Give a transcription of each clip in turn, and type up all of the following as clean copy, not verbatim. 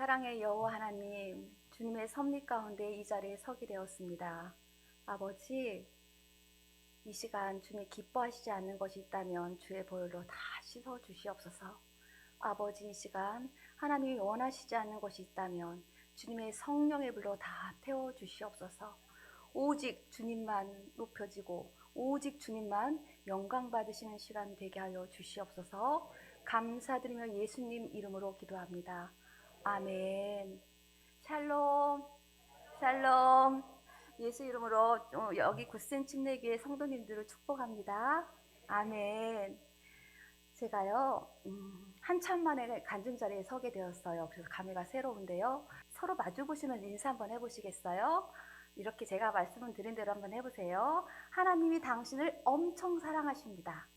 사랑의 여호와 하나님, 주님의 섭리 가운데 이 자리에 서게 되었습니다. 아버지, 이 시간 주님 기뻐하시지 않는 것이 있다면 주의 보혈로 다 씻어 주시옵소서. 아버지, 이 시간 하나님이 원하시지 않는 것이 있다면 주님의 성령의 불로 다 태워 주시옵소서. 오직 주님만 높여지고 오직 주님만 영광 받으시는 시간 되게 하여 주시옵소서. 감사드리며 예수님 이름으로 기도합니다. 아멘. 샬롬, 샬롬. 예수 이름으로 여기 굳센 침례교회 성도님들을 축복합니다. 아멘. 제가요, 한참 만에 간증 자리에 서게 되었어요. 그래서 감회가 새로운데요. 서로 마주보시면서 인사 한번 해보시겠어요? 이렇게 제가 말씀을 드린 대로 한번 해보세요. 하나님이 당신을 엄청 사랑하십니다.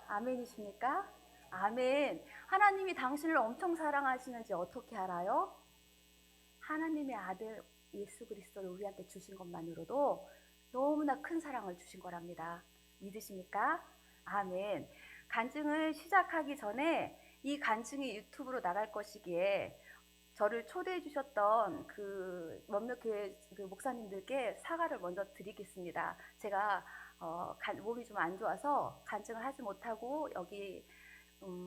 아멘이십니까? 아멘. 하나님이 당신을 엄청 사랑하시는지 어떻게 알아요? 하나님의 아들 예수 그리스도를 우리한테 주신 것만으로도 너무나 큰 사랑을 주신 거랍니다. 믿으십니까? 아멘. 간증을 시작하기 전에 이 간증이 유튜브로 나갈 것이기에 저를 초대해 주셨던 그 몇몇 교회 그 목사님들께 사과를 먼저 드리겠습니다. 제가 몸이 좀 안 좋아서 간증을 하지 못하고 여기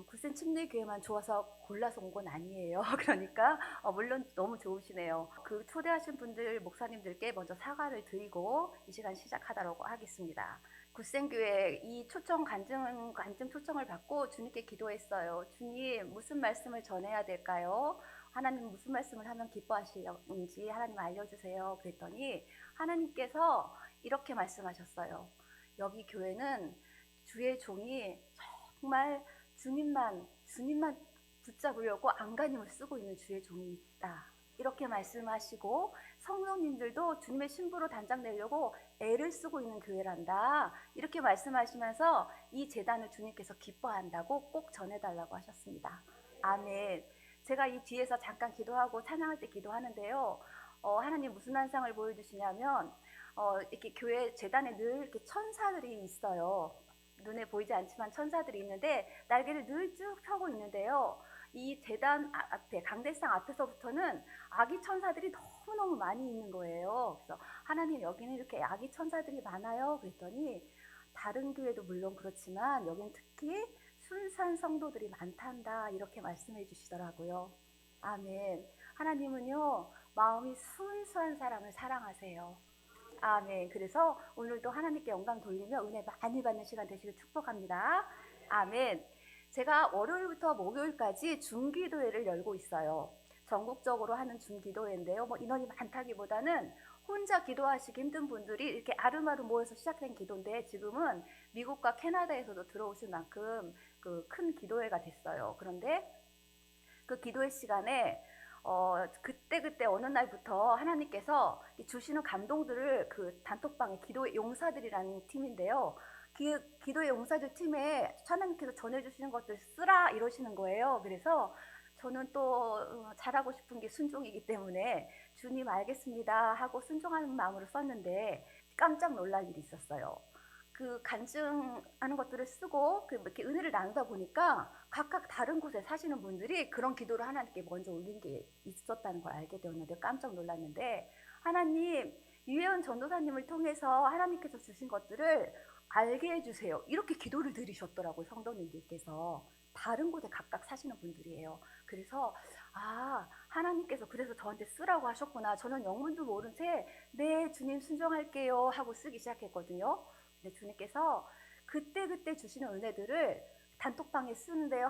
굳센 침례교회만 좋아서 골라서 온 건 아니에요. 그러니까 물론 너무 좋으시네요. 그 초대하신 분들 목사님들께 먼저 사과를 드리고 이 시간 시작하도록 하겠습니다. 굳센교회 이 간증 초청을 받고 주님께 기도했어요. 주님, 무슨 말씀을 전해야 될까요? 하나님 무슨 말씀을 하면 기뻐하시는지 하나님 알려주세요. 그랬더니 하나님께서 이렇게 말씀하셨어요. 여기 교회는 주의 종이 정말 주님만 붙잡으려고 안간힘을 쓰고 있는 주의 종이 있다. 이렇게 말씀하시고 성도님들도 주님의 신부로 단장 내려고 애를 쓰고 있는 교회란다. 이렇게 말씀하시면서 이 재단을 주님께서 기뻐한다고 꼭 전해달라고 하셨습니다. 아멘. 제가 이 뒤에서 잠깐 기도하고 찬양할 때 기도하는데요. 하나님 무슨 환상을 보여주시냐면 이렇게 교회 재단에 늘 이렇게 천사들이 있어요. 눈에 보이지 않지만 천사들이 있는데 날개를 늘 쭉 펴고 있는데요. 이 재단 앞에 강대상 앞에서부터는 아기 천사들이 너무너무 많이 있는 거예요. 그래서 하나님 여기는 이렇게 아기 천사들이 많아요. 그랬더니 다른 교회도 물론 그렇지만 여기는 특히 순수한 성도들이 많단다 이렇게 말씀해 주시더라고요. 아멘. 하나님은요 마음이 순수한 사람을 사랑하세요. 아멘. 그래서 오늘도 하나님께 영광 돌리며 은혜 많이 받는 시간 되시길 축복합니다. 아멘. 제가 월요일부터 목요일까지 중기도회를 열고 있어요. 전국적으로 하는 중기도회인데요. 인원이 많다기보다는 혼자 기도하시기 힘든 분들이 이렇게 아름아름 모여서 시작된 기도인데 지금은 미국과 캐나다에서도 들어오실 만큼 그 큰 기도회가 됐어요. 그런데 그 기도회 시간에 그때 어느 날부터 하나님께서 주시는 감동들을 그 단톡방에 기도의 용사들이라는 팀인데요. 기도의 용사들 팀에 하나님께서 전해주시는 것들 쓰라 이러시는 거예요. 그래서 저는 또 잘하고 싶은 게 순종이기 때문에 주님 알겠습니다 하고 순종하는 마음으로 썼는데 깜짝 놀랄 일이 있었어요. 그 간증하는 것들을 쓰고 이렇게 은혜를 나누다 보니까 각각 다른 곳에 사시는 분들이 그런 기도를 하나님께 먼저 올린 게 있었다는 걸 알게 되었는데 깜짝 놀랐는데 하나님 유혜원 전도사님을 통해서 하나님께서 주신 것들을 알게 해주세요. 이렇게 기도를 드리셨더라고요. 성도님들께서. 다른 곳에 각각 사시는 분들이에요. 그래서 하나님께서 그래서 저한테 쓰라고 하셨구나. 저는 영문도 모른 채 네 주님 순종할게요 하고 쓰기 시작했거든요. 근데 주님께서 그때 주시는 은혜들을 단톡방에 쓰는데요.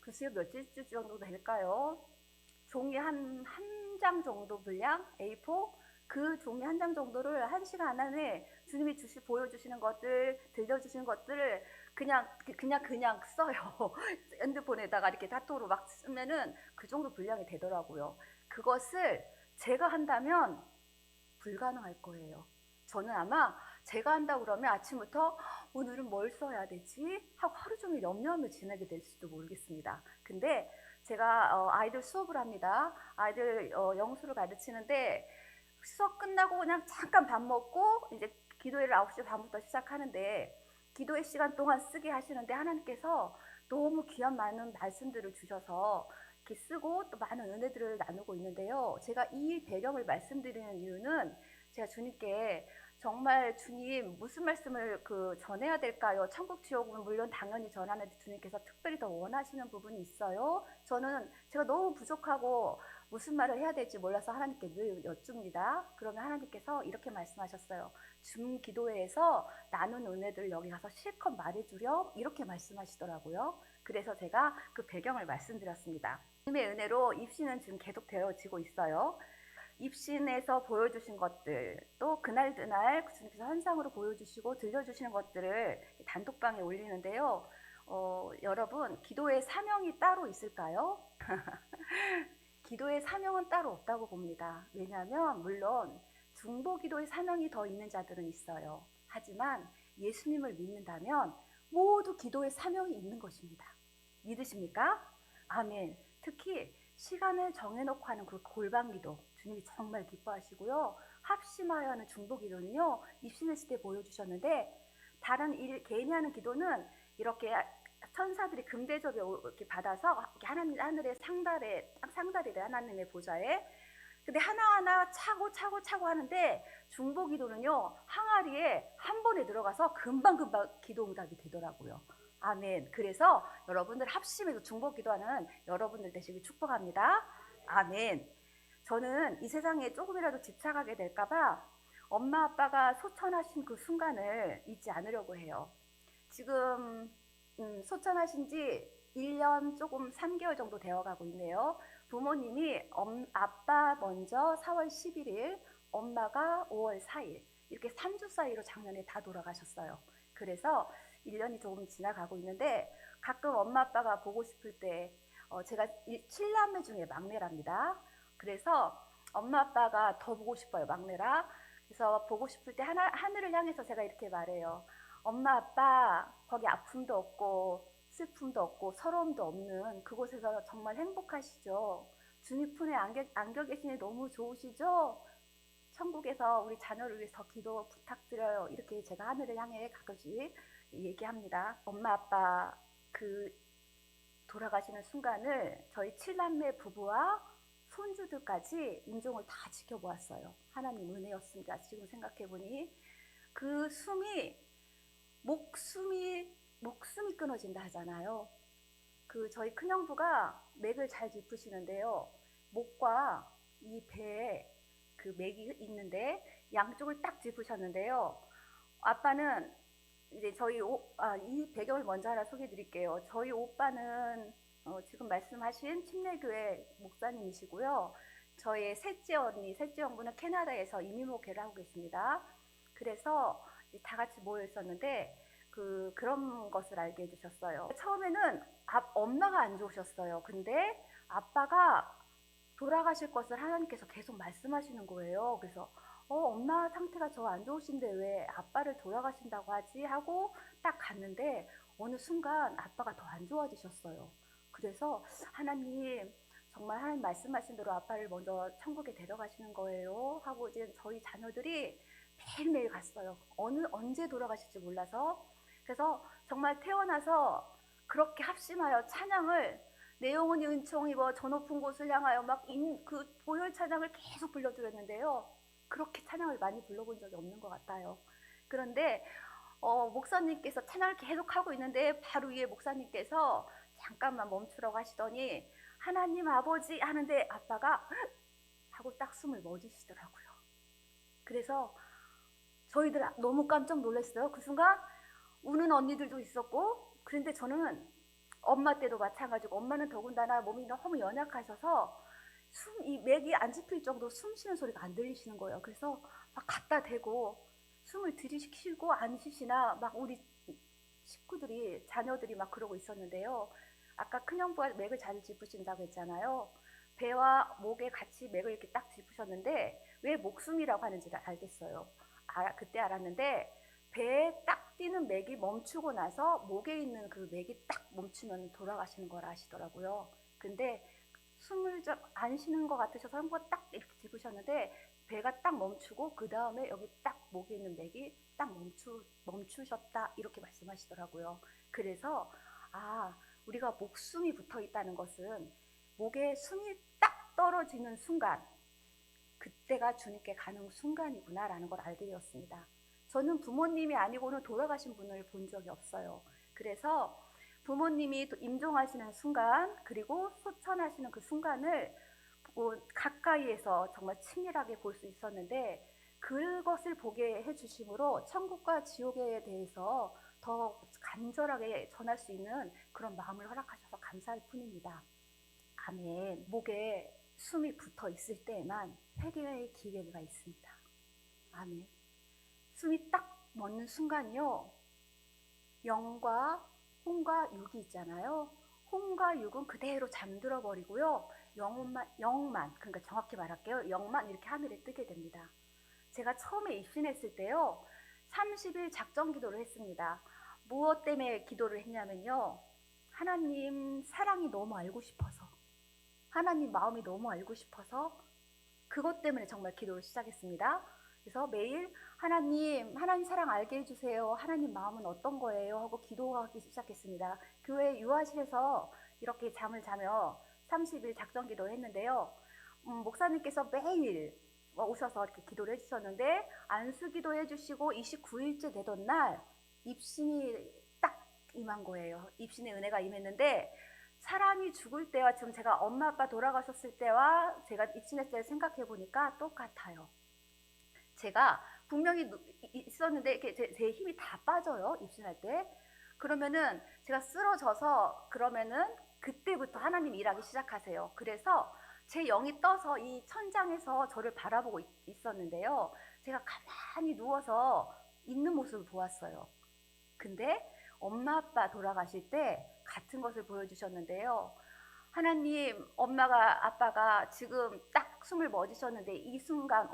글쎄요 며칠 주 정도 될까요? 종이 한 장 정도 분량 A4 그 종이 한 장 정도를 1시간 안에 주님이 보여주시는 것들 들려주시는 것들을 그냥 써요. 핸드폰에다가 이렇게 다토로 막 쓰면은 그 정도 분량이 되더라고요. 그것을 제가 한다면 불가능할 거예요. 저는 아마 제가 한다고 그러면 아침부터 오늘은 뭘 써야 되지? 하고 하루 종일 염려하며 지내게 될지도 모르겠습니다. 근데 제가 아이들 수업을 합니다. 아이들 영수를 가르치는데 수업 끝나고 그냥 잠깐 밥 먹고 이제 기도회를 9시 반부터 시작하는데 기도회 시간 동안 쓰게 하시는데 하나님께서 너무 귀한 많은 말씀들을 주셔서 이렇게 쓰고 또 많은 은혜들을 나누고 있는데요. 제가 이 배경을 말씀드리는 이유는 제가 주님께 정말 주님 무슨 말씀을 전해야 될까요? 천국 지옥은 물론 당연히 전하는데 주님께서 특별히 더 원하시는 부분이 있어요. 저는 제가 너무 부족하고 무슨 말을 해야 될지 몰라서 하나님께 늘 여쭙니다. 그러면 하나님께서 이렇게 말씀하셨어요. 줌 기도회에서 나눈 은혜들을 여기 가서 실컷 말해주렴 이렇게 말씀하시더라고요. 그래서 제가 그 배경을 말씀드렸습니다. 주님의 은혜로 입신은 지금 계속 되어지고 있어요. 입신에서 보여주신 것들, 또 그날 주님께서 환상으로 보여주시고 들려주시는 것들을 단톡방에 올리는데요. 여러분, 기도의 사명이 따로 있을까요? 기도의 사명은 따로 없다고 봅니다. 왜냐하면 물론 중보기도의 사명이 더 있는 자들은 있어요. 하지만 예수님을 믿는다면 모두 기도의 사명이 있는 것입니다. 믿으십니까? 아멘. 특히 시간을 정해놓고 하는 그 골방기도 주님이 정말 기뻐하시고요. 합심하여 하는 중보기도는요. 입신했을 때 보여주셨는데 다른 개인이 하는 기도는 이렇게 천사들이 금대접에 이렇게 받아서 이렇게 하늘의 상달이래 하나님의 보좌에. 근데 하나하나 차고 하는데 중보기도는요 항아리에 한 번에 들어가서 금방 기도응답이 되더라고요. 아멘. 그래서 여러분들 합심해서 중보기도하는 여러분들 되시길 축복합니다. 아멘. 저는 이 세상에 조금이라도 집착하게 될까봐 엄마 아빠가 소천하신 그 순간을 잊지 않으려고 해요. 지금 소천하신 지 1년 조금 3개월 정도 되어가고 있네요. 부모님이 아빠 먼저 4월 11일, 엄마가 5월 4일 이렇게 3주 사이로 작년에 다 돌아가셨어요. 그래서 1년이 조금 지나가고 있는데 가끔 엄마 아빠가 보고 싶을 때 제가 7남매 중에 막내랍니다. 그래서 엄마 아빠가 더 보고 싶어요. 막내라. 그래서 보고 싶을 때 하늘을 향해서 제가 이렇게 말해요. 엄마 아빠 거기 아픔도 없고 슬픔도 없고 서러움도 없는 그곳에서 정말 행복하시죠? 주님 품에 안겨 계시니 너무 좋으시죠? 천국에서 우리 자녀를 위해서 기도 부탁드려요. 이렇게 제가 하늘을 향해 가끔씩 얘기합니다. 엄마 아빠 그 돌아가시는 순간을 저희 7남매 부부와 손주들까지 임종을 다 지켜보았어요. 하나님 은혜였습니다. 지금 생각해보니 그 목숨이 끊어진다 하잖아요. 저희 큰형부가 맥을 잘 짚으시는데요. 목과 이 배에 그 맥이 있는데 양쪽을 딱 짚으셨는데요. 아빠는 이제 이 배경을 먼저 하나 소개해 드릴게요. 저희 오빠는 지금 말씀하신 침례교회 목사님이시고요. 저의 셋째 형부는 캐나다에서 이민 목회를 하고 계십니다. 그래서 다 같이 모여 있었는데 그런 것을 알게 해주셨어요. 처음에는 엄마가 안 좋으셨어요. 근데 아빠가 돌아가실 것을 하나님께서 계속 말씀하시는 거예요. 그래서 엄마 상태가 저 안 좋으신데 왜 아빠를 돌아가신다고 하지? 하고 딱 갔는데 어느 순간 아빠가 더 안 좋아지셨어요. 그래서 하나님 정말 하나님 말씀하신 대로 아빠를 먼저 천국에 데려가시는 거예요 하고 이제 저희 자녀들이 매일매일 갔어요. 언제 돌아가실지 몰라서. 그래서 정말 태어나서 그렇게 합심하여 찬양을 내 영혼이 은총 입어 저 높은 곳을 향하여 그 보혈 찬양을 계속 불러드렸는데요. 그렇게 찬양을 많이 불러본 적이 없는 것 같아요. 그런데 목사님께서 찬양을 계속 하고 있는데 바로 위에 목사님께서 잠깐만 멈추라고 하시더니 하나님 아버지 하는데 아빠가 하고 딱 숨을 멎으시더라고요. 그래서 저희들 너무 깜짝 놀랐어요. 그 순간 우는 언니들도 있었고, 그런데 저는 엄마 때도 마찬가지고, 엄마는 더군다나 몸이 너무 연약하셔서 이 맥이 안 짚힐 정도로 숨 쉬는 소리가 안 들리시는 거예요. 그래서 막 갖다 대고 숨을 들이쉬고 안 쉬시나 막 우리 식구들이 자녀들이 막 그러고 있었는데요. 아까 큰형부가 맥을 잘 짚으신다고 했잖아요. 배와 목에 같이 맥을 이렇게 딱 짚으셨는데 왜 목숨이라고 하는지를 알겠어요. 그때 알았는데 배에 딱 뛰는 맥이 멈추고 나서 목에 있는 그 맥이 딱 멈추면 돌아가시는 걸 아시더라고요. 근데 숨을 좀 안 쉬는 것 같으셔서 한번 딱 이렇게 짚으셨는데 배가 딱 멈추고 그 다음에 여기 딱 목에 있는 맥이 딱 멈추셨다 이렇게 말씀하시더라고요. 그래서 우리가 목숨이 붙어 있다는 것은 목에 숨이 딱 떨어지는 순간, 그때가 주님께 가는 순간이구나라는 걸 알게 되었습니다. 저는 부모님이 아니고는 돌아가신 분을 본 적이 없어요. 그래서 부모님이 임종하시는 순간, 그리고 소천하시는 그 순간을 가까이에서 정말 친밀하게 볼 수 있었는데, 그것을 보게 해주심으로 천국과 지옥에 대해서 더 간절하게 전할 수 있는 그런 마음을 허락하셔서 감사할 뿐입니다. 아멘. 목에 숨이 붙어 있을 때에만 회개의 기회가 있습니다. 아멘. 숨이 딱 멎는 순간이요, 영과 혼과 육이 있잖아요. 혼과 육은 그대로 잠들어 버리고요, 영만, 그러니까 정확히 말할게요, 영만 이렇게 하늘에 뜨게 됩니다. 제가 처음에 입신했을 때요, 30일 작정 기도를 했습니다. 무엇 때문에 기도를 했냐면요, 하나님 사랑이 너무 알고 싶어서, 하나님 마음이 너무 알고 싶어서, 그것 때문에 정말 기도를 시작했습니다. 그래서 매일 하나님 사랑 알게 해주세요, 하나님 마음은 어떤 거예요 하고 기도하기 시작했습니다. 교회 유아실에서 이렇게 잠을 자며 30일 작정 기도를 했는데요, 목사님께서 매일 오셔서 이렇게 기도를 해주셨는데, 안수기도 해주시고 29일째 되던 날 입신이 딱 임한 거예요. 입신의 은혜가 임했는데, 사람이 죽을 때와 지금 제가 엄마 아빠 돌아가셨을 때와 제가 입신했을 때 생각해 보니까 똑같아요. 제가 분명히 있었는데 이렇게 제 힘이 다 빠져요, 입신할 때. 그러면은 제가 쓰러져서, 그러면은 그때부터 하나님 일하기 시작하세요. 그래서 제 영이 떠서 이 천장에서 저를 바라보고 있었는데요, 제가 가만히 누워서 있는 모습을 보았어요. 근데 엄마 아빠 돌아가실 때 같은 것을 보여주셨는데요, 하나님, 엄마가 아빠가 지금 딱 숨을 멎으셨는데 이 순간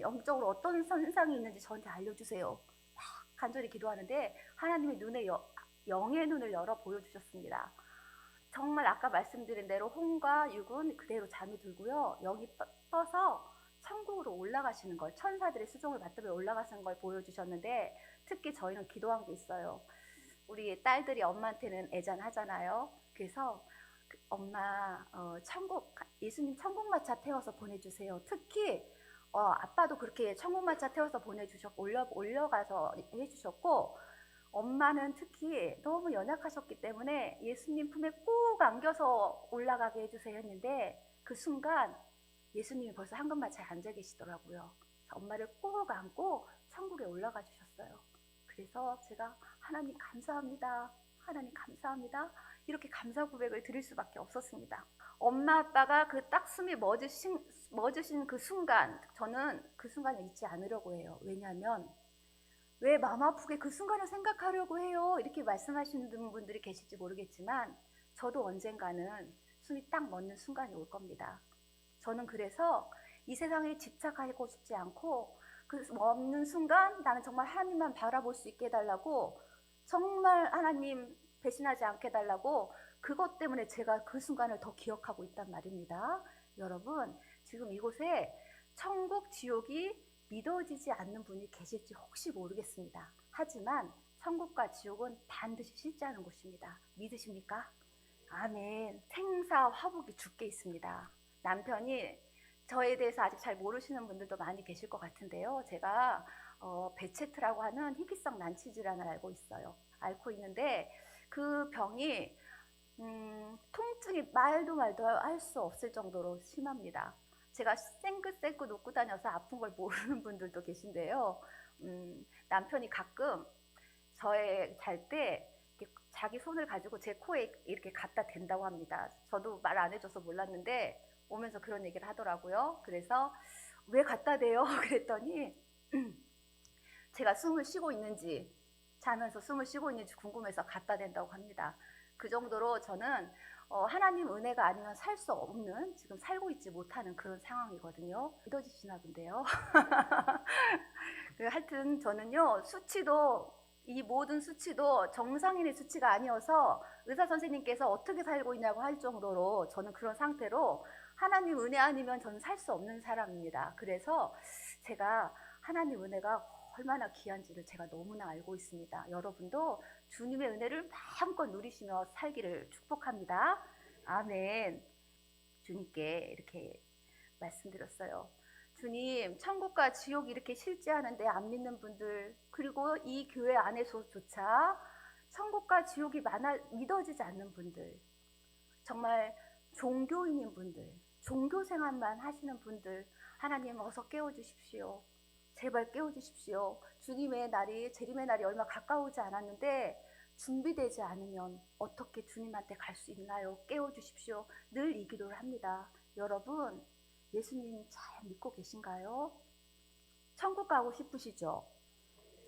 영적으로 어떤 현상이 있는지 저한테 알려주세요. 막 간절히 기도하는데 하나님이 영의 눈을 열어 보여주셨습니다. 정말 아까 말씀드린 대로 혼과 육은 그대로 잠이 들고요, 영이 떠서 천국으로 올라가시는 걸, 천사들의 수종을 받들어 올라가시는 걸 보여주셨는데, 특히 저희는 기도한 게 있어요. 우리 딸들이 엄마한테는 애잔하잖아요. 그래서 엄마, 예수님 천국마차 태워서 보내주세요. 특히 아빠도 그렇게 천국마차 태워서 보내주셨고 올려가서 해주셨고, 엄마는 특히 너무 연약하셨기 때문에 예수님 품에 꼭 안겨서 올라가게 해주세요 했는데, 그 순간 예수님이 벌써 황금마차에 앉아 계시더라고요. 엄마를 꼭 안고 천국에 올라가 주셨어요. 그래서 제가 하나님 감사합니다, 하나님 감사합니다, 이렇게 감사 고백을 드릴 수밖에 없었습니다. 엄마 아빠가 그 딱 숨이 멎으신 그 순간, 저는 그 순간을 잊지 않으려고 해요. 왜냐하면 왜 마음 아프게 그 순간을 생각하려고 해요, 이렇게 말씀하시는 분들이 계실지 모르겠지만, 저도 언젠가는 숨이 딱 멎는 순간이 올 겁니다. 저는 그래서 이 세상에 집착하고 싶지 않고, 그 멎는 순간 나는 정말 하나님만 바라볼 수 있게 해달라고, 정말 하나님 배신하지 않게 해달라고, 그것 때문에 제가 그 순간을 더 기억하고 있단 말입니다. 여러분, 지금 이곳에 천국, 지옥이 믿어지지 않는 분이 계실지 혹시 모르겠습니다. 하지만 천국과 지옥은 반드시 실제하는 곳입니다. 믿으십니까? 아멘. 생사 화복이 주께 있습니다. 남편이 저에 대해서 아직 잘 모르시는 분들도 많이 계실 것 같은데요, 제가 베체트라고 하는 희귀성 난치 질환을 앓고 있는데, 그 병이 통증이 말도 할 수 없을 정도로 심합니다. 제가 쌩긋쌩긋 웃고 다녀서 아픈 걸 모르는 분들도 계신데요, 남편이 가끔 저의 잘 때 자기 손을 가지고 제 코에 이렇게 갖다 댄다고 합니다. 저도 말 안 해줘서 몰랐는데 오면서 그런 얘기를 하더라고요. 그래서 왜 갖다 대요? 그랬더니 제가 숨을 쉬고 있는지, 자면서 숨을 쉬고 있는지 궁금해서 갖다 댄다고 합니다. 그 정도로 저는 하나님 은혜가 아니면 살 수 없는, 지금 살고 있지 못하는 그런 상황이거든요. 믿어지시나 본데요. 하여튼 저는요, 이 모든 수치도 정상인의 수치가 아니어서 의사 선생님께서 어떻게 살고 있냐고 할 정도로 저는 그런 상태로, 하나님 은혜 아니면 저는 살 수 없는 사람입니다. 그래서 제가 하나님 은혜가 얼마나 귀한지를 제가 너무나 알고 있습니다. 여러분도 주님의 은혜를 마음껏 누리시며 살기를 축복합니다. 아멘. 주님께 이렇게 말씀드렸어요. 주님, 천국과 지옥이 이렇게 실제하는데 안 믿는 분들, 그리고 이 교회 안에서조차 천국과 지옥이 믿어지지 않는 분들, 정말 종교인인 분들, 종교 생활만 하시는 분들, 하나님 어서 깨워주십시오. 제발 깨워주십시오. 주님의 날이, 재림의 날이 얼마 가까우지 않았는데 준비되지 않으면 어떻게 주님한테 갈 수 있나요? 깨워주십시오. 늘 이 기도를 합니다. 여러분, 예수님 잘 믿고 계신가요? 천국 가고 싶으시죠?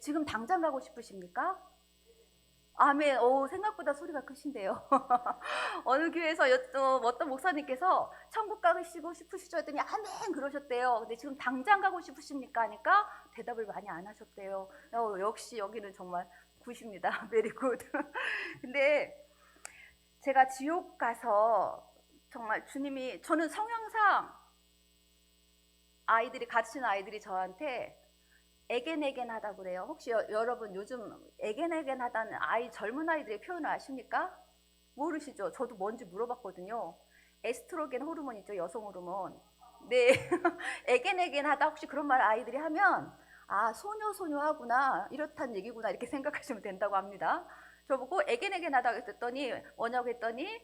지금 당장 가고 싶으십니까? 아멘. 생각보다 소리가 크신데요. 어느 교회에서 어떤 목사님께서 천국 가시고 싶으시죠? 했더니 아멘 그러셨대요. 근데 지금 당장 가고 싶으십니까? 하니까 대답을 많이 안 하셨대요. 역시 여기는 정말 굿입니다. 베리 굿. 근데 제가 지옥 가서 정말 주님이, 저는 성향상 가르치는 아이들이 저한테 에겐에겐하다고 그래요. 혹시 여러분 요즘 에겐에겐하다는 젊은 아이들의 표현을 아십니까? 모르시죠? 저도 뭔지 물어봤거든요. 에스트로겐 호르몬 있죠, 여성 호르몬. 네. 에겐에겐하다, 혹시 그런 말 아이들이 하면 소녀하구나, 이렇단 얘기구나, 이렇게 생각하시면 된다고 합니다. 저보고 에겐에겐하다고 했더니 뭐냐고 했더니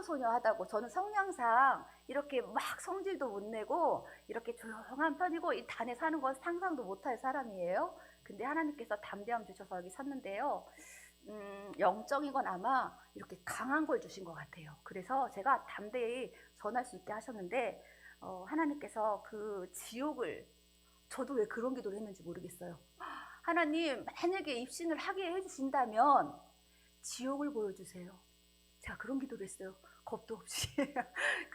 소녀하다고. 저는 성향상 이렇게 막 성질도 못 내고 이렇게 조용한 편이고 이 단에 사는 건 상상도 못할 사람이에요. 근데 하나님께서 담대함 주셔서 여기 섰는데요. 영적인 건 아마 이렇게 강한 걸 주신 것 같아요. 그래서 제가 담대히 전할 수 있게 하셨는데 하나님께서 그 지옥을, 저도 왜 그런 기도를 했는지 모르겠어요. 하나님, 만약에 입신을 하게 해주신다면 지옥을 보여주세요. 제가 그런 기도를 했어요. 겁도 없이.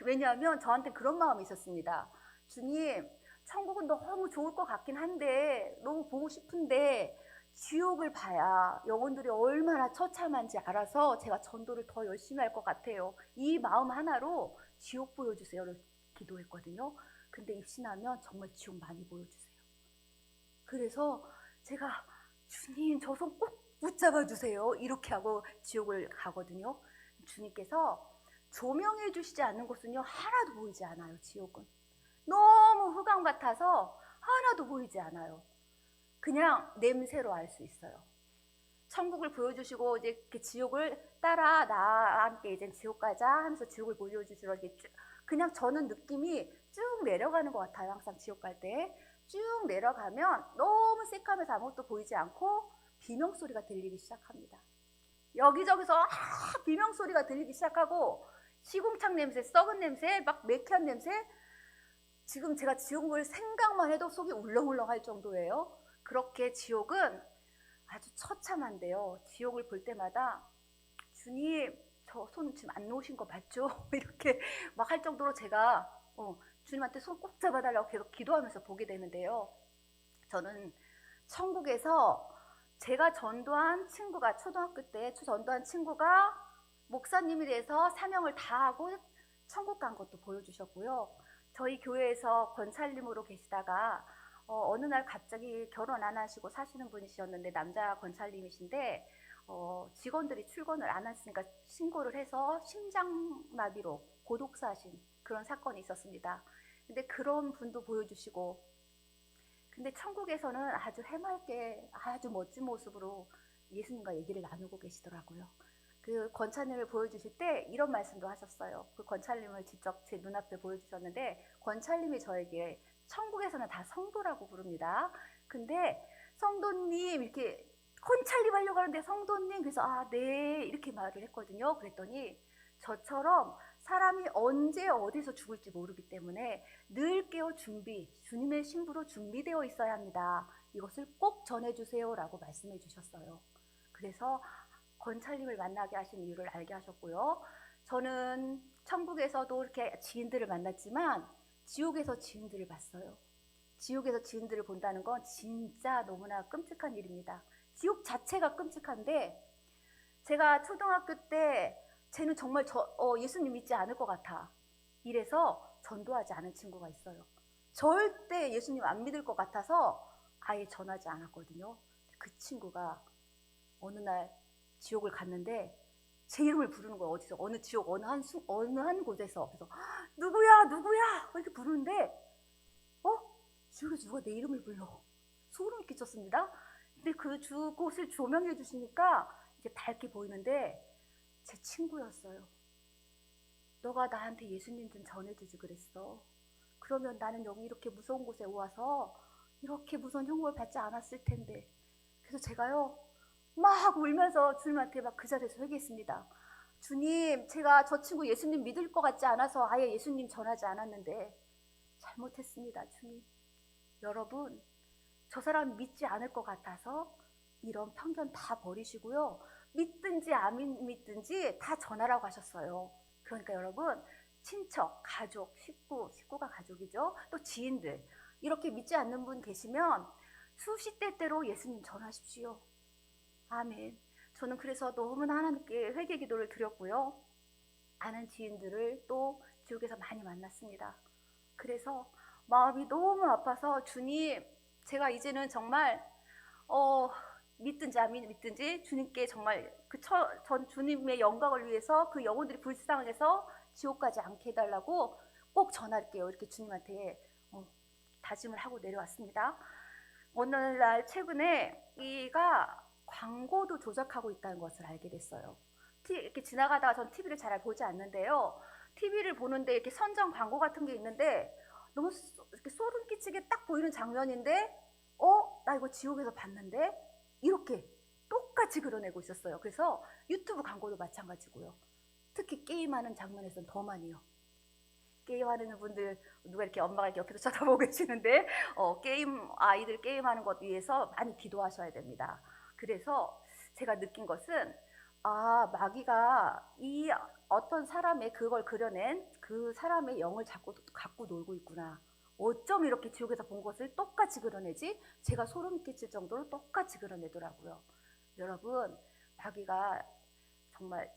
왜냐하면 저한테 그런 마음이 있었습니다. 주님, 천국은 너무 좋을 것 같긴 한데, 너무 보고 싶은데 지옥을 봐야 영혼들이 얼마나 처참한지 알아서 제가 전도를 더 열심히 할 것 같아요. 이 마음 하나로 지옥 보여주세요를 기도했거든요. 근데 입신하면 정말 지옥 많이 보여주세요. 그래서 제가 주님, 저 손 꼭 붙잡아 주세요, 이렇게 하고 지옥을 가거든요. 주님께서 조명해 주시지 않는 곳은요 하나도 보이지 않아요. 지옥은 너무 흑암 같아서 하나도 보이지 않아요. 그냥 냄새로 알 수 있어요. 천국을 보여주시고 이제 이렇게 지옥을 따라 나와 함께 이제 지옥 가자 하면서 지옥을 보여주시러 그냥 저는 느낌이 쭉 내려가는 것 같아요. 항상 지옥 갈 때 쭉 내려가면 너무 새까매서 아무것도 보이지 않고 비명소리가 들리기 시작합니다. 여기저기서 비명소리가 들리기 시작하고 시궁창 냄새, 썩은 냄새, 막 매캐한 냄새. 지금 제가 지옥을 생각만 해도 속이 울렁울렁 할 정도예요. 그렇게 지옥은 아주 처참한데요. 지옥을 볼 때마다 주님, 저 손 지금 안 놓으신 거 맞죠? 이렇게 막 할 정도로 제가 주님한테 손 꼭 잡아달라고 계속 기도하면서 보게 되는데요. 저는 천국에서 제가 전도한 친구가, 초등학교 때 전도한 친구가 목사님이 돼서 사명을 다하고 천국 간 것도 보여주셨고요. 저희 교회에서 권찰님으로 계시다가 어느 날 갑자기 결혼 안 하시고 사시는 분이셨는데 남자 권찰님이신데 직원들이 출근을 안 했으니까 신고를 해서 심장마비로 고독사하신 그런 사건이 있었습니다. 근데 그런 분도 보여주시고, 근데 천국에서는 아주 해맑게 아주 멋진 모습으로 예수님과 얘기를 나누고 계시더라고요. 그 권찰님을 보여주실 때 이런 말씀도 하셨어요. 그 권찰님을 직접 제 눈앞에 보여주셨는데, 권찰님이 저에게 천국에서는 다 성도라고 부릅니다. 근데 성도님, 이렇게 권찰님 하려고 하는데 성도님, 그래서 네, 이렇게 말을 했거든요. 그랬더니 저처럼 사람이 언제 어디서 죽을지 모르기 때문에 늘 깨어 주님의 신부로 준비되어 있어야 합니다. 이것을 꼭 전해주세요 라고 말씀해 주셨어요. 그래서 권찰님을 만나게 하신 이유를 알게 하셨고요. 저는 천국에서도 이렇게 지인들을 만났지만 지옥에서 지인들을 봤어요. 지옥에서 지인들을 본다는 건 진짜 너무나 끔찍한 일입니다. 지옥 자체가 끔찍한데, 제가 초등학교 때 쟤는 정말 예수님 믿지 않을 것 같아, 이래서 전도하지 않은 친구가 있어요. 절대 예수님 안 믿을 것 같아서 아예 전하지 않았거든요. 그 친구가 어느 날 지옥을 갔는데 제 이름을 부르는 거예요. 어디서 어느 지옥 어느 한 곳에서. 그래서 누구야 누구야 이렇게 부르는데 지옥에서 누가 내 이름을 불러. 소름이 끼쳤습니다. 근데 그 곳을 조명해 주시니까 이제 밝게 보이는데 제 친구였어요. 너가 나한테 예수님 좀 전해주지 그랬어. 그러면 나는 여기 이렇게 무서운 곳에 와서 이렇게 무서운 형벌 받지 않았을 텐데. 그래서 제가요 막 울면서 주님한테 막 그 자리에서 회개했습니다. 주님, 제가 저 친구 예수님 믿을 것 같지 않아서 아예 예수님 전하지 않았는데 잘못했습니다. 주님. 여러분, 저 사람 믿지 않을 것 같아서 이런 편견 다 버리시고요. 믿든지 안 믿든지 다 전하라고 하셨어요. 그러니까 여러분, 친척, 가족, 식구가 가족이죠. 또 지인들, 이렇게 믿지 않는 분 계시면 수십 대대로 예수님 전하십시오. 아멘. 저는 그래서 너무나 하나님께 회개 기도를 드렸고요. 아는 지인들을 또 지옥에서 많이 만났습니다. 그래서 마음이 너무 아파서 주님, 제가 이제는 정말 믿든지 안 믿든지 주님께 정말 전 주님의 영광을 위해서 그 영혼들이 불쌍해서 지옥까지 않게 해달라고 꼭 전할게요. 이렇게 주님한테 다짐을 하고 내려왔습니다. 어느 날 최근에 이가 광고도 조작하고 있다는 것을 알게 됐어요. 이렇게 지나가다가 전 TV를 잘 보지 않는데요. TV를 보는데 이렇게 선정 광고 같은 게 있는데 너무 이렇게 소름 끼치게 딱 보이는 장면인데 나 이거 지옥에서 봤는데 이렇게 똑같이 그려내고 있었어요. 그래서 유튜브 광고도 마찬가지고요. 특히 게임하는 장면에서는 더 많이요. 게임하는 분들 누가 이렇게 엄마가 이렇게 옆에서 쳐다보고 계시는데 아이들 게임하는 것 위해서 많이 기도하셔야 됩니다. 그래서 제가 느낀 것은 마귀가 이 어떤 사람의 그걸 그려낸 그 사람의 영을 자꾸 갖고 놀고 있구나. 어쩜 이렇게 지옥에서 본 것을 똑같이 그려내지? 제가 소름 끼칠 정도로 똑같이 그려내더라고요. 여러분, 마귀가 정말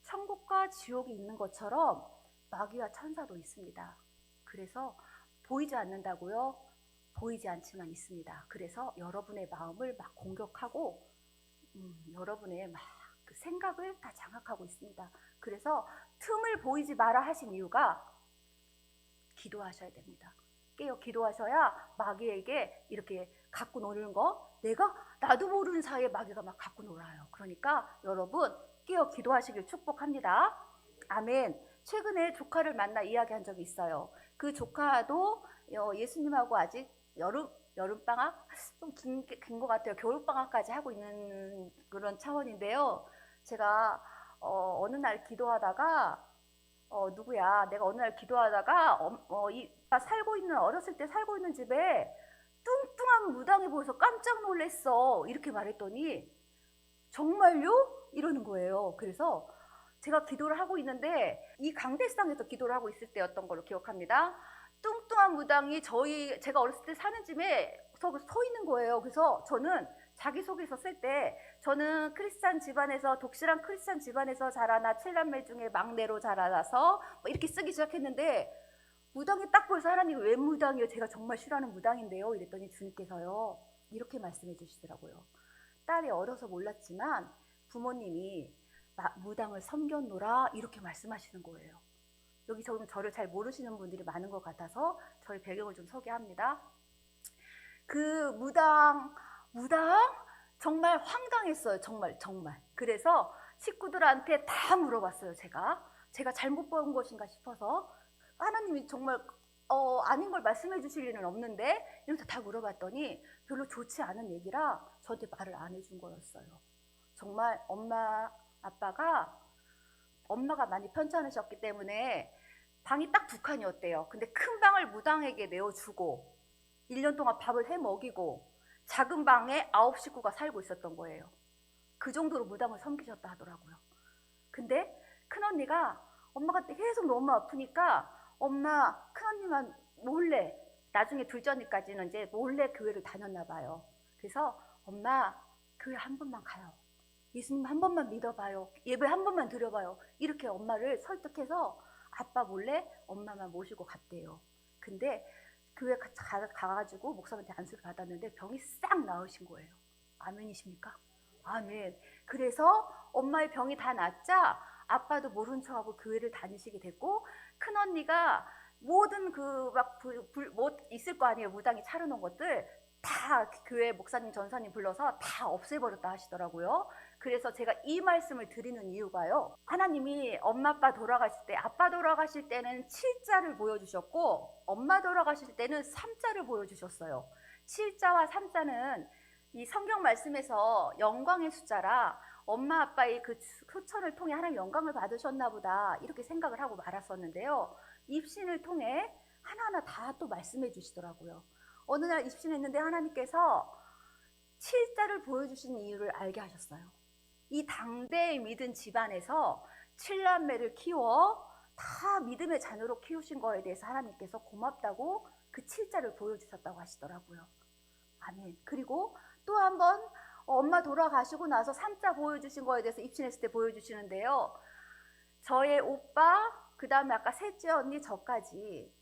천국과 지옥이 있는 것처럼 마귀와 천사도 있습니다. 그래서 보이지 않는다고요? 보이지 않지만 있습니다. 그래서 여러분의 마음을 막 공격하고 여러분의 막 그 생각을 다 장악하고 있습니다. 그래서 틈을 보이지 마라 하신 이유가 기도하셔야 됩니다. 깨어 기도하셔야 마귀에게 이렇게 갖고 노는 거 나도 모르는 사이에 마귀가 막 갖고 놀아요. 그러니까 여러분 깨어 기도하시길 축복합니다. 아멘. 최근에 조카를 만나 이야기한 적이 있어요. 그 조카도 예수님하고 아직 여름방학? 좀 긴 것 같아요. 겨울방학까지 하고 있는 그런 차원인데요. 제가 어느 날 기도하다가 누구야? 내가 어느 날 기도하다가 어렸을 때 살고 있는 집에 뚱뚱한 무당이 보여서 깜짝 놀랐어. 이렇게 말했더니 정말요? 이러는 거예요. 그래서 제가 기도를 하고 있는데 이 강대상에서 기도를 하고 있을 때였던 걸로 기억합니다. 뚱뚱한 무당이 제가 어렸을 때 사는 집에 서 있는 거예요. 그래서 저는 자기소개서 쓸 때 저는 크리스찬 집안에서 독실한 크리스찬 집안에서 자라나 7남매 중에 막내로 자라나서 이렇게 쓰기 시작했는데 무당이 딱 보여서 하나님 왜 무당이에요? 제가 정말 싫어하는 무당인데요. 이랬더니 주님께서요 이렇게 말씀해 주시더라고요. 딸이 어려서 몰랐지만 부모님이 무당을 섬겼노라 이렇게 말씀하시는 거예요. 여기 저를 잘 모르시는 분들이 많은 것 같아서 저희 배경을 좀 소개합니다. 그 무당 정말 황당했어요. 정말. 그래서 식구들한테 다 물어봤어요. 제가 잘못 본 것인가 싶어서 하나님이 정말 아닌 걸 말씀해 주실 일은 없는데 이러면서 다 물어봤더니 별로 좋지 않은 얘기라 저한테 말을 안 해준 거였어요. 정말 엄마가 많이 편찮으셨기 때문에 방이 딱 2칸이었대요. 근데 큰 방을 무당에게 내어주고 1년 동안 밥을 해 먹이고 작은 방에 9식구가 살고 있었던 거예요. 그 정도로 무당을 섬기셨다 하더라고요. 근데 큰언니가 엄마가 계속 너무 아프니까 엄마 큰언니만 몰래 나중에 둘째 언니까지는 이제 몰래 교회를 다녔나 봐요. 그래서 엄마 교회 한 번만 가요. 예수님 한 번만 믿어봐요. 예배 한 번만 드려봐요. 이렇게 엄마를 설득해서 아빠 몰래 엄마만 모시고 갔대요. 근데 교회 가가지고 목사님한테 안수를 받았는데 병이 싹 나으신 거예요. 아멘이십니까? 아멘. 그래서 엄마의 병이 다 낫자 아빠도 모른 척하고 교회를 다니시게 됐고, 큰언니가 모든 그 막 뭐 있을 거 아니에요. 무당이 차려놓은 것들 다 교회 목사님 전사님 불러서 다 없애버렸다 하시더라고요. 그래서 제가 이 말씀을 드리는 이유가요, 하나님이 엄마 아빠 돌아가실 때, 아빠 돌아가실 때는 7자를 보여주셨고 엄마 돌아가실 때는 3자를 보여주셨어요. 7자와 3자는 이 성경 말씀에서 영광의 숫자라 엄마 아빠의 그 소천을 통해 하나님 영광을 받으셨나 보다 이렇게 생각을 하고 말았었는데요, 입신을 통해 하나하나 다 또 말씀해 주시더라고요. 어느 날 입신했는데 하나님께서 7자를 보여주신 이유를 알게 하셨어요. 이 당대에 믿은 집안에서 7남매를 키워 다 믿음의 자녀로 키우신 거에 대해서 하나님께서 고맙다고 그 7자를 보여주셨다고 하시더라고요. 아멘. 그리고 또 한 번 엄마 돌아가시고 나서 3자 보여주신 거에 대해서 입신했을 때 보여주시는데요, 저의 오빠, 그 다음에 아까 셋째 언니, 저까지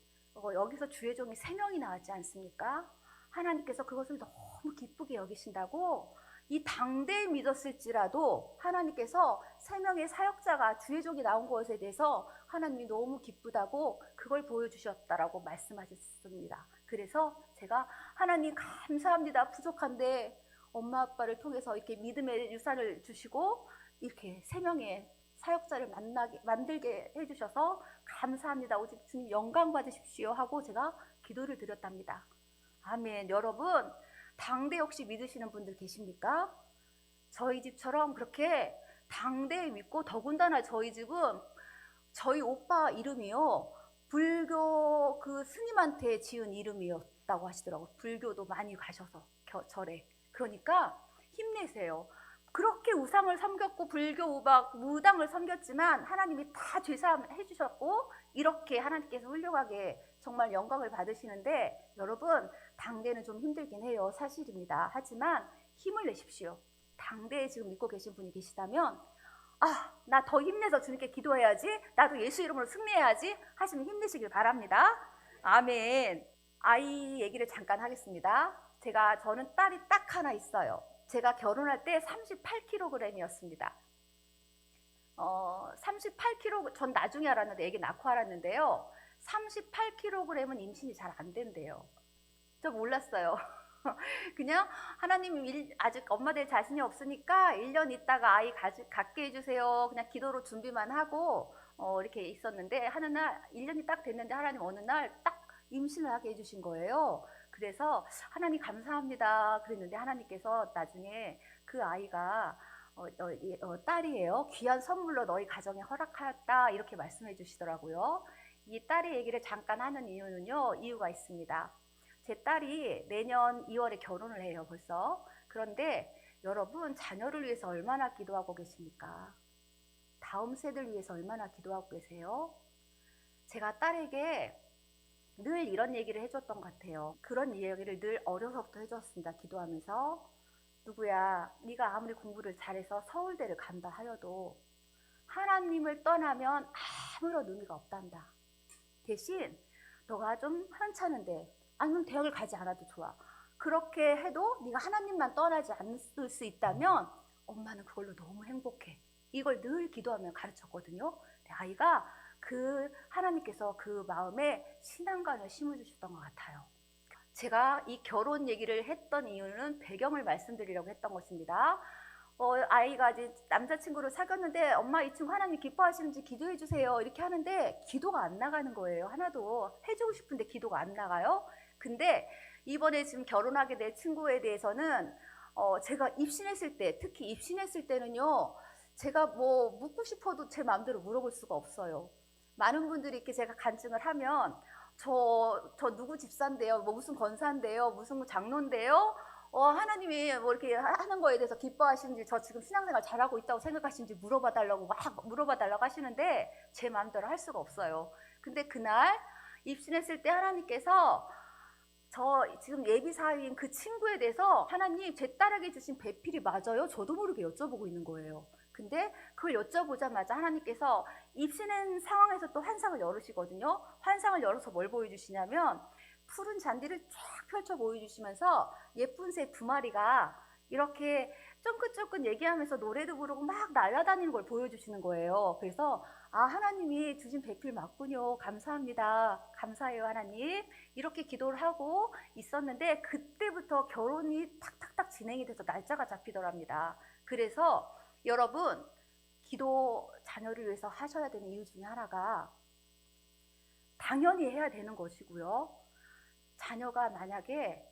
여기서 주의 종이 3명이 나왔지 않습니까? 하나님께서 그것을 너무 기쁘게 여기신다고, 이 당대에 믿었을지라도 하나님께서 3명의 사역자가 주의 종이 나온 것에 대해서 하나님이 너무 기쁘다고 그걸 보여주셨다라고 말씀하셨습니다. 그래서 제가 하나님 감사합니다. 부족한데 엄마 아빠를 통해서 이렇게 믿음의 유산을 주시고 이렇게 3명의 사역자를 만들게 해주셔서 감사합니다. 오직 주님 영광 받으십시오 하고 제가 기도를 드렸답니다. 아멘. 여러분, 당대 혹시 믿으시는 분들 계십니까? 저희 집처럼 그렇게 당대에 믿고, 더군다나 저희 집은 저희 오빠 이름이요, 불교 그 스님한테 지은 이름이었다고 하시더라고요. 불교도 많이 가셔서 절에. 그러니까 힘내세요. 그렇게 우상을 섬겼고 불교 우박 무당을 섬겼지만 하나님이 다 죄사함 해주셨고 이렇게 하나님께서 훌륭하게 정말 영광을 받으시는데, 여러분 당대는 좀 힘들긴 해요. 사실입니다. 하지만 힘을 내십시오. 당대에 지금 믿고 계신 분이 계시다면, 아, 나 더 힘내서 주님께 기도해야지, 나도 예수 이름으로 승리해야지 하시면 힘내시길 바랍니다. 아멘. 아이 얘기를 잠깐 하겠습니다. 저는 딸이 딱 하나 있어요. 제가 결혼할 때 38kg이었습니다. 38kg, 전 나중에 알았는데, 애기 낳고 알았는데요, 38kg은 임신이 잘 안 된대요. 저 몰랐어요. 그냥 하나님이 아직 엄마 될 자신이 없으니까 1년 있다가 아이 갖게 해주세요, 그냥 기도로 준비만 하고 이렇게 있었는데, 하는 날 1년이 딱 됐는데 하나님 어느 날 딱 임신을 하게 해주신 거예요. 그래서 하나님 감사합니다 그랬는데, 하나님께서 나중에 그 아이가 딸이에요. 귀한 선물로 너희 가정에 허락하였다 이렇게 말씀해 주시더라고요. 이 딸의 얘기를 잠깐 하는 이유는요, 이유가 있습니다. 제 딸이 내년 2월에 결혼을 해요, 벌써. 그런데 여러분, 자녀를 위해서 얼마나 기도하고 계십니까? 다음 세대를 위해서 얼마나 기도하고 계세요? 제가 딸에게 늘 이런 얘기를 해줬던 것 같아요. 그런 이야기를 늘 어려서부터 해줬습니다. 기도하면서, 누구야, 네가 아무리 공부를 잘해서 서울대를 간다 하여도 하나님을 떠나면 아무런 의미가 없단다. 대신 너가 좀 현찮은데, 아니면 대학을 가지 않아도 좋아, 그렇게 해도 네가 하나님만 떠나지 않을 수 있다면 엄마는 그걸로 너무 행복해. 이걸 늘 기도하며 가르쳤거든요. 아이가 하나님께서 그 마음에 신앙관을 심어주셨던 것 같아요. 제가 이 결혼 얘기를 했던 이유는 배경을 말씀드리려고 했던 것입니다. 아이가 이제 남자친구를 사귀었는데, 엄마 이 친구 하나님 기뻐하시는지 기도해 주세요 이렇게 하는데 기도가 안 나가는 거예요. 하나도 해주고 싶은데 기도가 안 나가요. 근데 이번에 지금 결혼하게 된 친구에 대해서는 제가 입신했을 때, 특히 입신했을 때는요, 제가 뭐 묻고 싶어도 제 마음대로 물어볼 수가 없어요. 많은 분들이 이렇게 제가 간증을 하면, 저 누구 집사인데요, 뭐 무슨 권사인데요, 무슨 장로인데요, 하나님이 뭐 이렇게 하는 거에 대해서 기뻐하시는지, 저 지금 신앙생활 잘하고 있다고 생각하시는지 물어봐달라고 하시는데 제 마음대로 할 수가 없어요. 근데 그날 입신했을 때 하나님께서 저 지금 예비사위인 그 친구에 대해서, 하나님 제 딸에게 주신 배필이 맞아요? 저도 모르게 여쭤보고 있는 거예요. 근데 그걸 여쭤보자마자 하나님께서 입신한 상황에서 또 환상을 열으시거든요. 환상을 열어서 뭘 보여주시냐면, 푸른 잔디를 쫙 펼쳐 보여주시면서 예쁜 새 2마리가 이렇게 쫑긋쫑긋 얘기하면서 노래도 부르고 막 날아다니는 걸 보여주시는 거예요. 그래서 하나님이 주신 배필 맞군요. 감사합니다. 감사해요 하나님. 이렇게 기도를 하고 있었는데 그때부터 결혼이 탁탁탁 진행이 돼서 날짜가 잡히더랍니다. 그래서 여러분 기도 자녀를 위해서 하셔야 되는 이유 중에 하나가 당연히 해야 되는 것이고요. 자녀가 만약에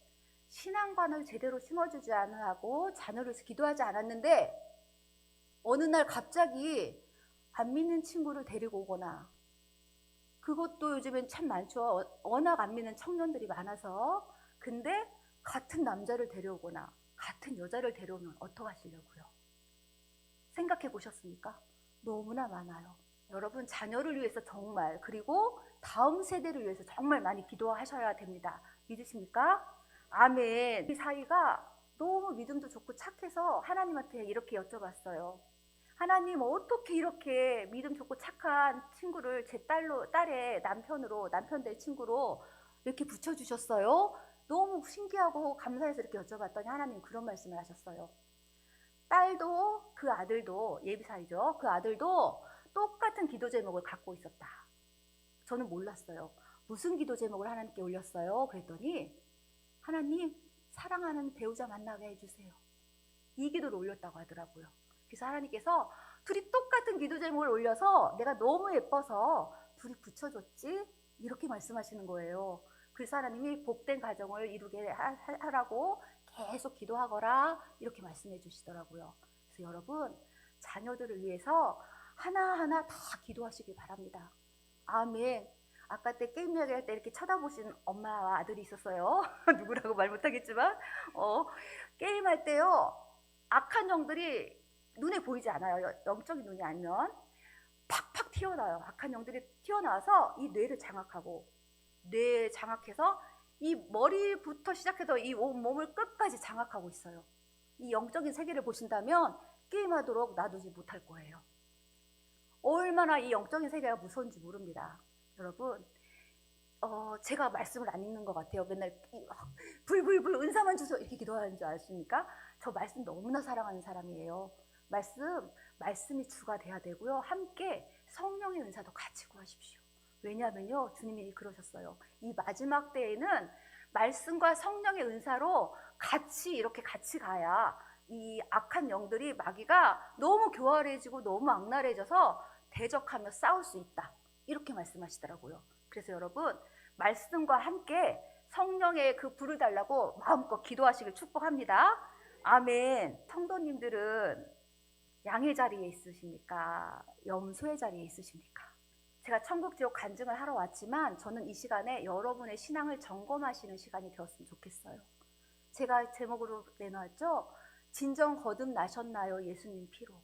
신앙관을 제대로 심어주지 않으고 자녀를 위해서 기도하지 않았는데 어느 날 갑자기 안 믿는 친구를 데리고 오거나, 그것도 요즘엔 참 많죠. 워낙 안 믿는 청년들이 많아서. 근데 같은 남자를 데려오거나 같은 여자를 데려오면 어떡하시려고요? 생각해 보셨습니까? 너무나 많아요. 여러분 자녀를 위해서 정말, 그리고 다음 세대를 위해서 정말 많이 기도하셔야 됩니다. 믿으십니까? 아멘. 이 사이가 너무 믿음도 좋고 착해서 하나님한테 이렇게 여쭤봤어요. 하나님 어떻게 이렇게 믿음 좋고 착한 친구를 제 딸의 남편 될 친구로 이렇게 붙여주셨어요? 너무 신기하고 감사해서 이렇게 여쭤봤더니 하나님 그런 말씀을 하셨어요. 딸도 그 아들도 예비사이죠. 그 아들도 똑같은 기도 제목을 갖고 있었다. 저는 몰랐어요. 무슨 기도 제목을 하나님께 올렸어요? 그랬더니 하나님 사랑하는 배우자 만나게 해주세요. 이 기도를 올렸다고 하더라고요. 그래서 하나님께서 둘이 똑같은 기도 제목을 올려서 내가 너무 예뻐서 둘이 붙여줬지? 이렇게 말씀하시는 거예요. 그래서 하나님이 복된 가정을 이루게 하라고 계속 기도하거라 이렇게 말씀해 주시더라고요. 그래서 여러분 자녀들을 위해서 하나하나 다 기도하시길 바랍니다. 아멘. 아까 때 게임 이야기할 때 이렇게 쳐다보신 엄마와 아들이 있었어요. 누구라고 말 못하겠지만 게임할 때요 악한 영들이 눈에 보이지 않아요. 영적인 눈이 아니면 팍팍 튀어나와요. 악한 영들이 튀어나와서 이 뇌를 장악하고, 뇌 장악해서 이 머리부터 시작해서 이 온몸을 끝까지 장악하고 있어요. 이 영적인 세계를 보신다면 게임하도록 놔두지 못할 거예요. 얼마나 이 영적인 세계가 무서운지 모릅니다. 여러분 제가 말씀을 안 읽는 것 같아요. 맨날 불불불 은사만 주소 이렇게 기도하는 줄 아십니까? 저 말씀 너무나 사랑하는 사람이에요. 말씀이 주가 돼야 되고요. 함께 성령의 은사도 같이 구하십시오. 왜냐하면요 주님이 그러셨어요. 이 마지막 때에는 말씀과 성령의 은사로 이렇게 같이 가야 이 악한 영들이, 마귀가 너무 교활해지고 너무 악랄해져서 대적하며 싸울 수 있다. 이렇게 말씀하시더라고요. 그래서 여러분 말씀과 함께 성령의 그 불을 달라고 마음껏 기도하시길 축복합니다. 아멘. 성도님들은 양의 자리에 있으십니까? 염소의 자리에 있으십니까? 제가 천국 지옥 간증을 하러 왔지만 저는 이 시간에 여러분의 신앙을 점검하시는 시간이 되었으면 좋겠어요. 제가 제목으로 내놨죠? 진정 거듭나셨나요? 예수님 피로.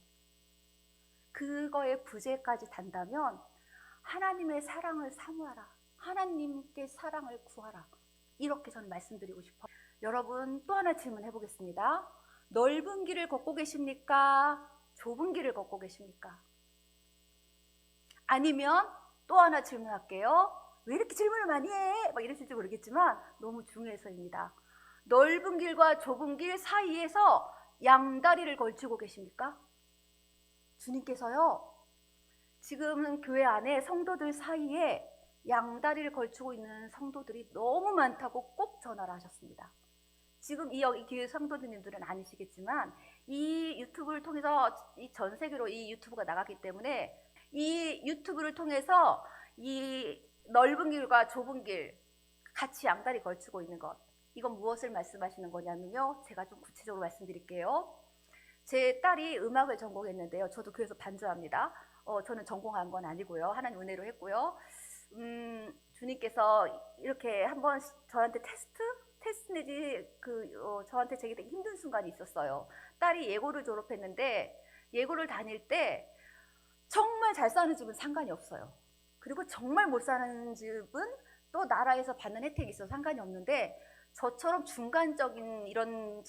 그거의 부재까지 단다면 하나님의 사랑을 사모하라. 하나님께 사랑을 구하라. 이렇게 저는 말씀드리고 싶어요. 여러분 또 하나 질문해 보겠습니다. 넓은 길을 걷고 계십니까? 좁은 길을 걷고 계십니까? 아니면 또 하나 질문할게요. 왜 이렇게 질문을 많이 해? 막 이러실지 모르겠지만 너무 중요해서입니다. 넓은 길과 좁은 길 사이에서 양다리를 걸치고 계십니까? 주님께서요 지금 교회 안에 성도들 사이에 양다리를 걸치고 있는 성도들이 너무 많다고 꼭 전화를 하셨습니다. 지금 이 교회 성도님들은 아니시겠지만 이 유튜브를 통해서 전 세계로 이 유튜브가 나갔기 때문에 이 유튜브를 통해서 이 넓은 길과 좁은 길 같이 양다리 걸치고 있는 것, 이건 무엇을 말씀하시는 거냐면요, 제가 좀 구체적으로 말씀드릴게요. 제 딸이 음악을 전공했는데요, 저도 그래서 반주합니다. 저는 전공한 건 아니고요, 하나님 은혜로 했고요. 주님께서 이렇게 한번 저한테 테스트 내지 저한테 되게 힘든 순간이 있었어요. 딸이 예고를 졸업했는데 예고를 다닐 때 정말 잘 사는 집은 상관이 없어요. 그리고 정말 못 사는 집은 또 나라에서 받는 혜택이 있어서 상관이 없는데, 저처럼 중간적인 그런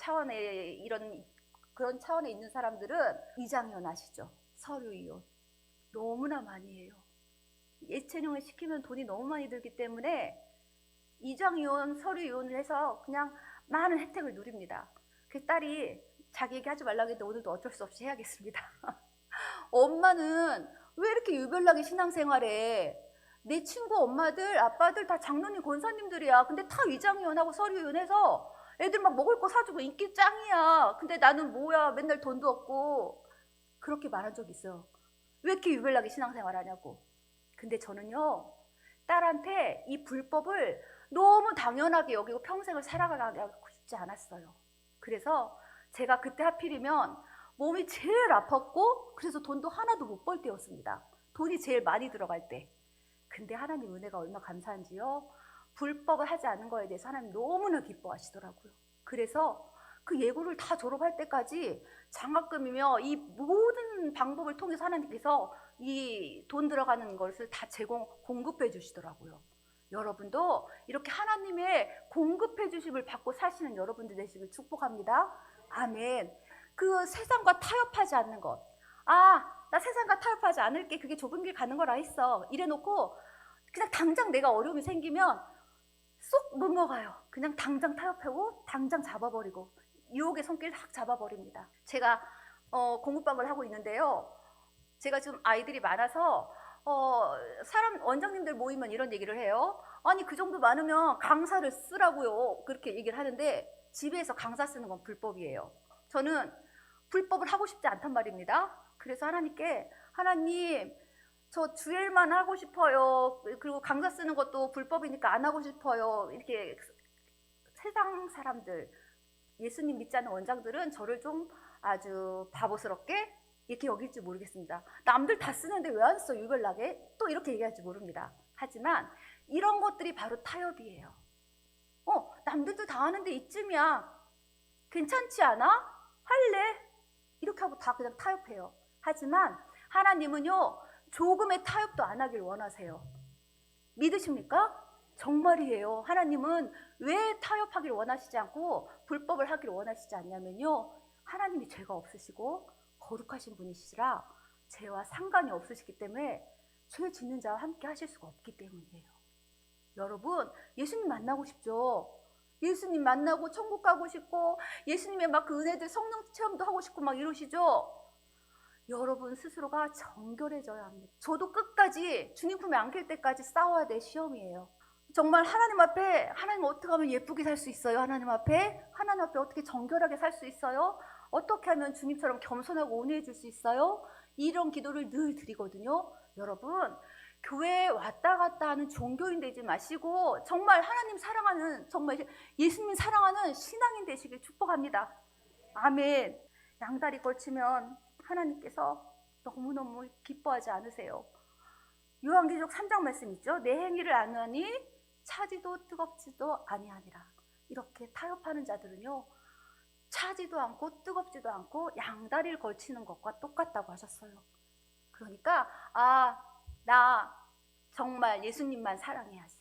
차원에 있는 사람들은 이장현 아시죠? 서류 이혼 너무나 많이 해요. 예체능을 시키면 돈이 너무 많이 들기 때문에 이장 이혼, 서류 이혼을 해서 그냥 많은 혜택을 누립니다. 그 딸이 자기 얘기하지 말라고 했는데 오늘도 어쩔 수 없이 해야겠습니다. 엄마는 왜 이렇게 유별나게 신앙생활해? 내 친구 엄마들, 아빠들 다 장로님, 권사님들이야. 근데 다 위장이혼하고 서류이혼해서 애들 막 먹을 거 사주고 인기 짱이야. 근데 나는 뭐야? 맨날 돈도 없고. 그렇게 말한 적 있어요. 왜 이렇게 유별나게 신앙생활 하냐고. 근데 저는요, 딸한테 이 불법을 너무 당연하게 여기고 평생을 살아가고 싶지 않았어요. 그래서 제가 그때 하필이면 몸이 제일 아팠고 그래서 돈도 하나도 못 벌 때였습니다. 돈이 제일 많이 들어갈 때. 근데 하나님 은혜가 얼마나 감사한지요. 불법을 하지 않은 거에 대해서 하나님 너무나 기뻐하시더라고요. 그래서 그 예고를 다 졸업할 때까지 장학금이며 이 모든 방법을 통해서 하나님께서 이 돈 들어가는 것을 다 공급해 주시더라고요. 여러분도 이렇게 하나님의 공급해 주심을 받고 사시는 여러분들 되시길 축복합니다. 아멘. 그 세상과 타협하지 않는 것. 나 세상과 타협하지 않을게. 그게 좁은 길 가는 거라 했어. 이래놓고 그냥 당장 내가 어려움이 생기면 쏙 넘어가요. 그냥 당장 타협하고 당장 잡아버리고 유혹의 손길 확 잡아버립니다. 제가 공부방을 하고 있는데요. 제가 지금 아이들이 많아서 사람 원장님들 모이면 이런 얘기를 해요. 아니 그 정도 많으면 강사를 쓰라고요. 그렇게 얘기를 하는데 집에서 강사 쓰는 건 불법이에요. 저는 불법을 하고 싶지 않단 말입니다. 그래서 하나님께 하나님 저 주일만 하고 싶어요. 그리고 강사 쓰는 것도 불법이니까 안 하고 싶어요. 이렇게 세상 사람들 예수님 믿지 않는 원장들은 저를 좀 아주 바보스럽게 이렇게 여길지 모르겠습니다. 남들 다 쓰는데 왜 안 써? 유별나게? 또 이렇게 얘기할지 모릅니다. 하지만 이런 것들이 바로 타협이에요. 남들도 다 하는데 이쯤이야. 괜찮지 않아? 할래? 이렇게 하고 다 그냥 타협해요. 하지만 하나님은요, 조금의 타협도 안 하길 원하세요. 믿으십니까? 정말이에요. 하나님은 왜 타협하길 원하시지 않고 불법을 하길 원하시지 않냐면요, 하나님이 죄가 없으시고 거룩하신 분이시라 죄와 상관이 없으시기 때문에 죄 짓는 자와 함께 하실 수가 없기 때문이에요. 여러분, 예수님 만나고 싶죠? 예수님 만나고 천국 가고 싶고 예수님의 막 그 은혜들 성령 체험도 하고 싶고 막 이러시죠? 여러분 스스로가 정결해져야 합니다. 저도 끝까지 주님 품에 안길 때까지 싸워야 될 시험이에요. 정말 하나님 앞에 하나님 어떻게 하면 예쁘게 살 수 있어요? 하나님 앞에 어떻게 정결하게 살 수 있어요? 어떻게 하면 주님처럼 겸손하고 온유해질 수 있어요? 이런 기도를 늘 드리거든요. 여러분 교회에 왔다 갔다 하는 종교인 되지 마시고 정말 하나님 사랑하는, 정말 예수님 사랑하는 신앙인 되시길 축복합니다. 아멘. 양다리 걸치면 하나님께서 너무너무 기뻐하지 않으세요? 요한계시록 3장 말씀 있죠? 내 행위를 아느니 차지도 뜨겁지도 아니하니라. 이렇게 타협하는 자들은요, 차지도 않고 뜨겁지도 않고 양다리를 걸치는 것과 똑같다고 하셨어요. 그러니까 나 정말 예수님만 사랑해야지.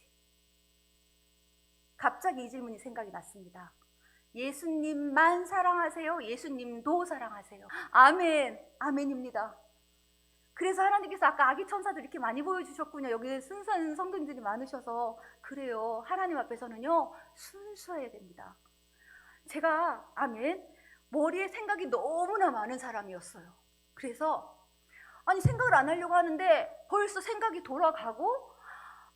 갑자기 이 질문이 생각이 났습니다. 예수님만 사랑하세요? 예수님도 사랑하세요? 아멘, 아멘입니다. 그래서 하나님께서 아까 아기 천사들 이렇게 많이 보여주셨군요. 여기 순수한 성도님들이 많으셔서. 그래요. 하나님 앞에서는요, 순수해야 됩니다. 제가 머리에 생각이 너무나 많은 사람이었어요. 그래서 생각을 안 하려고 하는데 벌써 생각이 돌아가고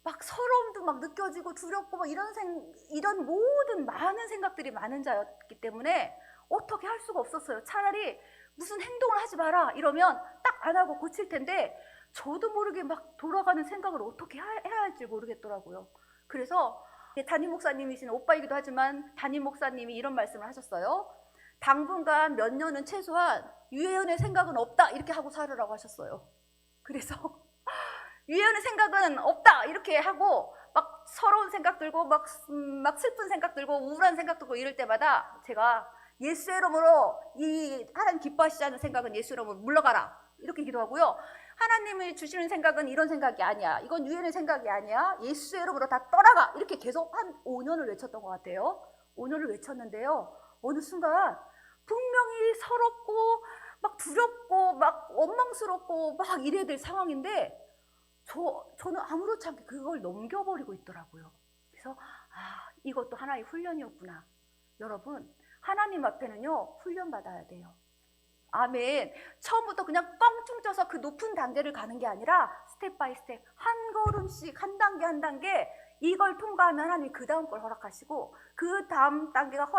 막 서러움도 막 느껴지고 두렵고 막 이런 모든 많은 생각들이 많은 자였기 때문에 어떻게 할 수가 없었어요. 차라리 무슨 행동을 하지 마라 이러면 딱 안 하고 고칠 텐데 저도 모르게 막 돌아가는 생각을 어떻게 해야 할지 모르겠더라고요. 그래서 담임 목사님이신 오빠이기도 하지만 담임 목사님이 이런 말씀을 하셨어요. 당분간 몇 년은 최소한 유예은의 생각은 없다 이렇게 하고 살으라고 하셨어요. 그래서 유예은의 생각은 없다 이렇게 하고 막 서러운 생각 들고 막 슬픈 생각 들고 우울한 생각 들고 이럴 때마다 제가 예수의 이름으로 이 하나님 기뻐하시지 않는 생각은 예수의 이름으로 물러가라 이렇게 기도하고요. 하나님이 주시는 생각은 이런 생각이 아니야. 이건 유예은의 생각이 아니야. 예수의 이름으로 다 떠나가. 이렇게 계속 한 5년을 외쳤던 것 같아요. 5년을 외쳤는데요. 어느 순간 분명히 서럽고 막 두렵고 막 원망스럽고 막 이래야 될 상황인데 저는 아무렇지 않게 그걸 넘겨버리고 있더라고요. 그래서 이것도 하나의 훈련이었구나. 여러분, 하나님 앞에는요, 훈련받아야 돼요. 아멘. 처음부터 그냥 뻥충 쪄서 그 높은 단계를 가는 게 아니라 스텝 바이 스텝, 한 걸음씩 한 단계 한 단계 이걸 통과하면 하나님이 그 다음 걸 허락하시고, 그 다음 단계가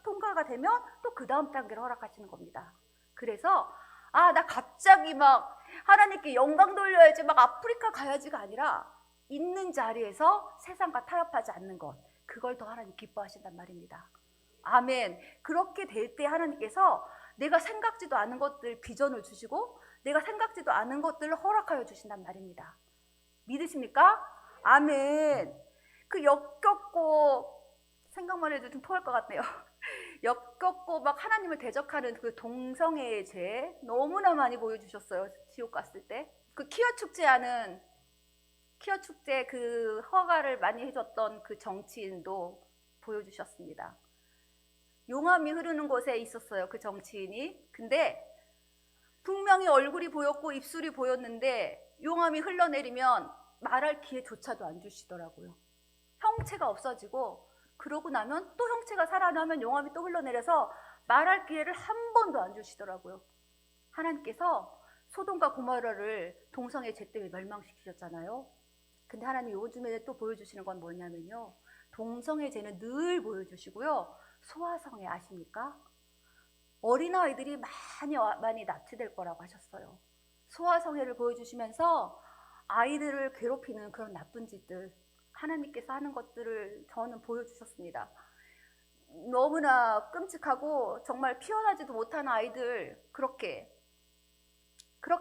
통과가 되면 또 그 다음 단계를 허락하시는 겁니다. 그래서 나 갑자기 막 하나님께 영광 돌려야지, 막 아프리카 가야지가 아니라 있는 자리에서 세상과 타협하지 않는 것, 그걸 더 하나님 기뻐하신단 말입니다. 아멘. 그렇게 될 때 하나님께서 내가 생각지도 않은 것들 비전을 주시고 내가 생각지도 않은 것들을 허락하여 주신단 말입니다. 믿으십니까? 아멘. 그 역겹고, 생각만 해도 좀 토할 것 같네요. 역겹고 막 하나님을 대적하는 그 동성애의 죄 너무나 많이 보여주셨어요. 지옥 갔을 때. 그 키어 축제 그 허가를 많이 해줬던 그 정치인도 보여주셨습니다. 용암이 흐르는 곳에 있었어요, 그 정치인이. 근데 분명히 얼굴이 보였고 입술이 보였는데 용암이 흘러내리면 말할 기회조차도 안 주시더라고요. 형체가 없어지고, 그러고 나면 또 형체가 살아나면 용암이 또 흘러내려서 말할 기회를 한 번도 안 주시더라고요. 하나님께서 소돔과 고모라를 동성애 죄 때문에 멸망시키셨잖아요. 근데 하나님 요즘에 또 보여주시는 건 뭐냐면요, 동성애 죄는 늘 보여주시고요, 소아성애 아십니까? 어린아이들이 많이 납치될 거라고 하셨어요. 소아성애를 보여주시면서 아이들을 괴롭히는 그런 나쁜 짓들, 하나님께서 하는 것들을 저는 보여주셨습니다. 너무나 끔찍하고 정말 피어나지도 못한 아이들 그렇게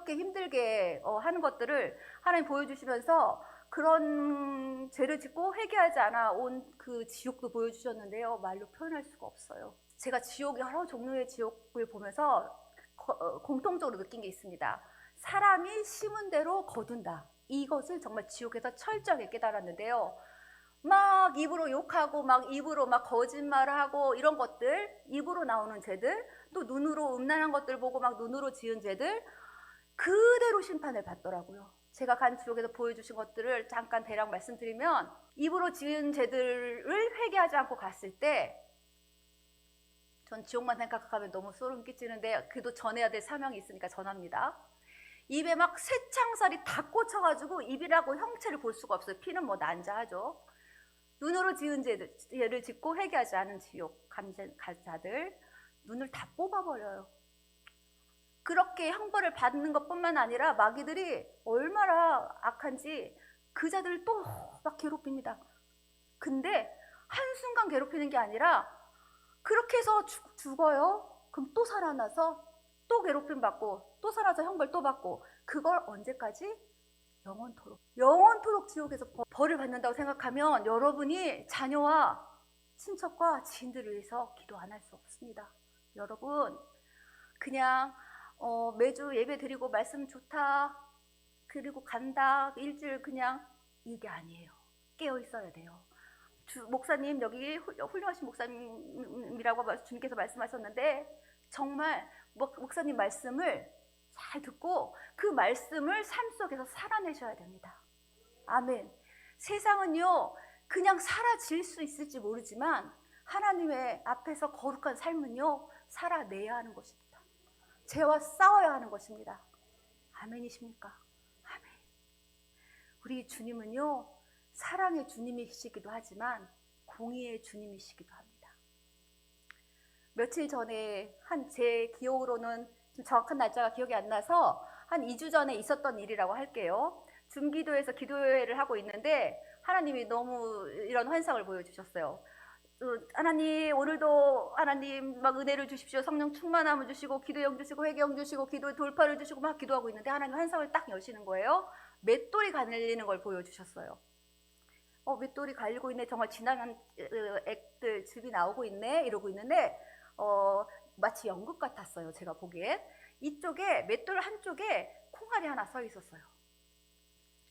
힘들게 하는 것들을 하나님 보여주시면서 그런 죄를 짓고 회개하지 않아 온 그 지옥도 보여주셨는데요, 말로 표현할 수가 없어요. 제가 지옥의 여러 종류의 지옥을 보면서 공통적으로 느낀 게 있습니다. 사람이 심은 대로 거둔다. 이것을 정말 지옥에서 철저하게 깨달았는데요, 막 입으로 욕하고 막 입으로 막 거짓말하고 이런 것들, 입으로 나오는 죄들, 또 눈으로 음란한 것들 보고 막 눈으로 지은 죄들, 그대로 심판을 받더라고요. 제가 간 지옥에서 보여주신 것들을 잠깐 대략 말씀드리면, 입으로 지은 죄들을 회개하지 않고 갔을 때, 전 지옥만 생각하면 너무 소름 끼치는데 그래도 전해야 될 사명이 있으니까 전합니다. 입에 막 쇠창살이 다 꽂혀가지고 입이라고 형체를 볼 수가 없어요. 피는 뭐 난자하죠. 눈으로 지은 죄를 짓고 회개하지 않은 지옥 간 자들, 눈을 다 뽑아버려요. 그렇게 형벌을 받는 것뿐만 아니라 마귀들이 얼마나 악한지 그 자들을 또 막 괴롭힙니다. 근데 한순간 괴롭히는 게 아니라 그렇게 해서 죽어요. 그럼 또 살아나서 또 괴롭힘 받고 또 살아서 형벌 또 받고, 그걸 언제까지? 영원토록 지옥에서 벌을 받는다고 생각하면 여러분이 자녀와 친척과 지인들을 위해서 기도 안 할 수 없습니다. 여러분, 그냥 매주 예배 드리고 말씀 좋다 그리고 간다 일주일 그냥 이게 아니에요. 깨어 있어야 돼요. 목사님, 여기 훌륭하신 목사님이라고 주님께서 말씀하셨는데, 정말 목사님 말씀을 잘 듣고 그 말씀을 삶 속에서 살아내셔야 됩니다. 아멘. 세상은요, 그냥 사라질 수 있을지 모르지만 하나님의 앞에서 거룩한 삶은요, 살아내야 하는 것입니다. 죄와 싸워야 하는 것입니다. 아멘이십니까? 아멘. 우리 주님은요, 사랑의 주님이시기도 하지만 공의의 주님이시기도 합니다. 며칠 전에 제 기억으로는 좀 정확한 날짜가 기억이 안 나서 한 2주 전에 있었던 일이라고 할게요. 중기도에서 기도회를 하고 있는데 하나님이 너무 이런 환상을 보여주셨어요. 하나님, 오늘도 하나님 막 은혜를 주십시오, 성령 충만함을 주시고 기도영 주시고 회개영 주시고 기도 돌파를 주시고 막 기도하고 있는데 하나님 환상을 딱 여시는 거예요. 맷돌이 갈리는 걸 보여주셨어요. 맷돌이 갈리고 있네, 정말 지나간 액들 즙이 나오고 있네 이러고 있는데 마치 연극 같았어요. 제가 보기엔 이쪽에 맷돌 한쪽에 콩알이 하나 서 있었어요.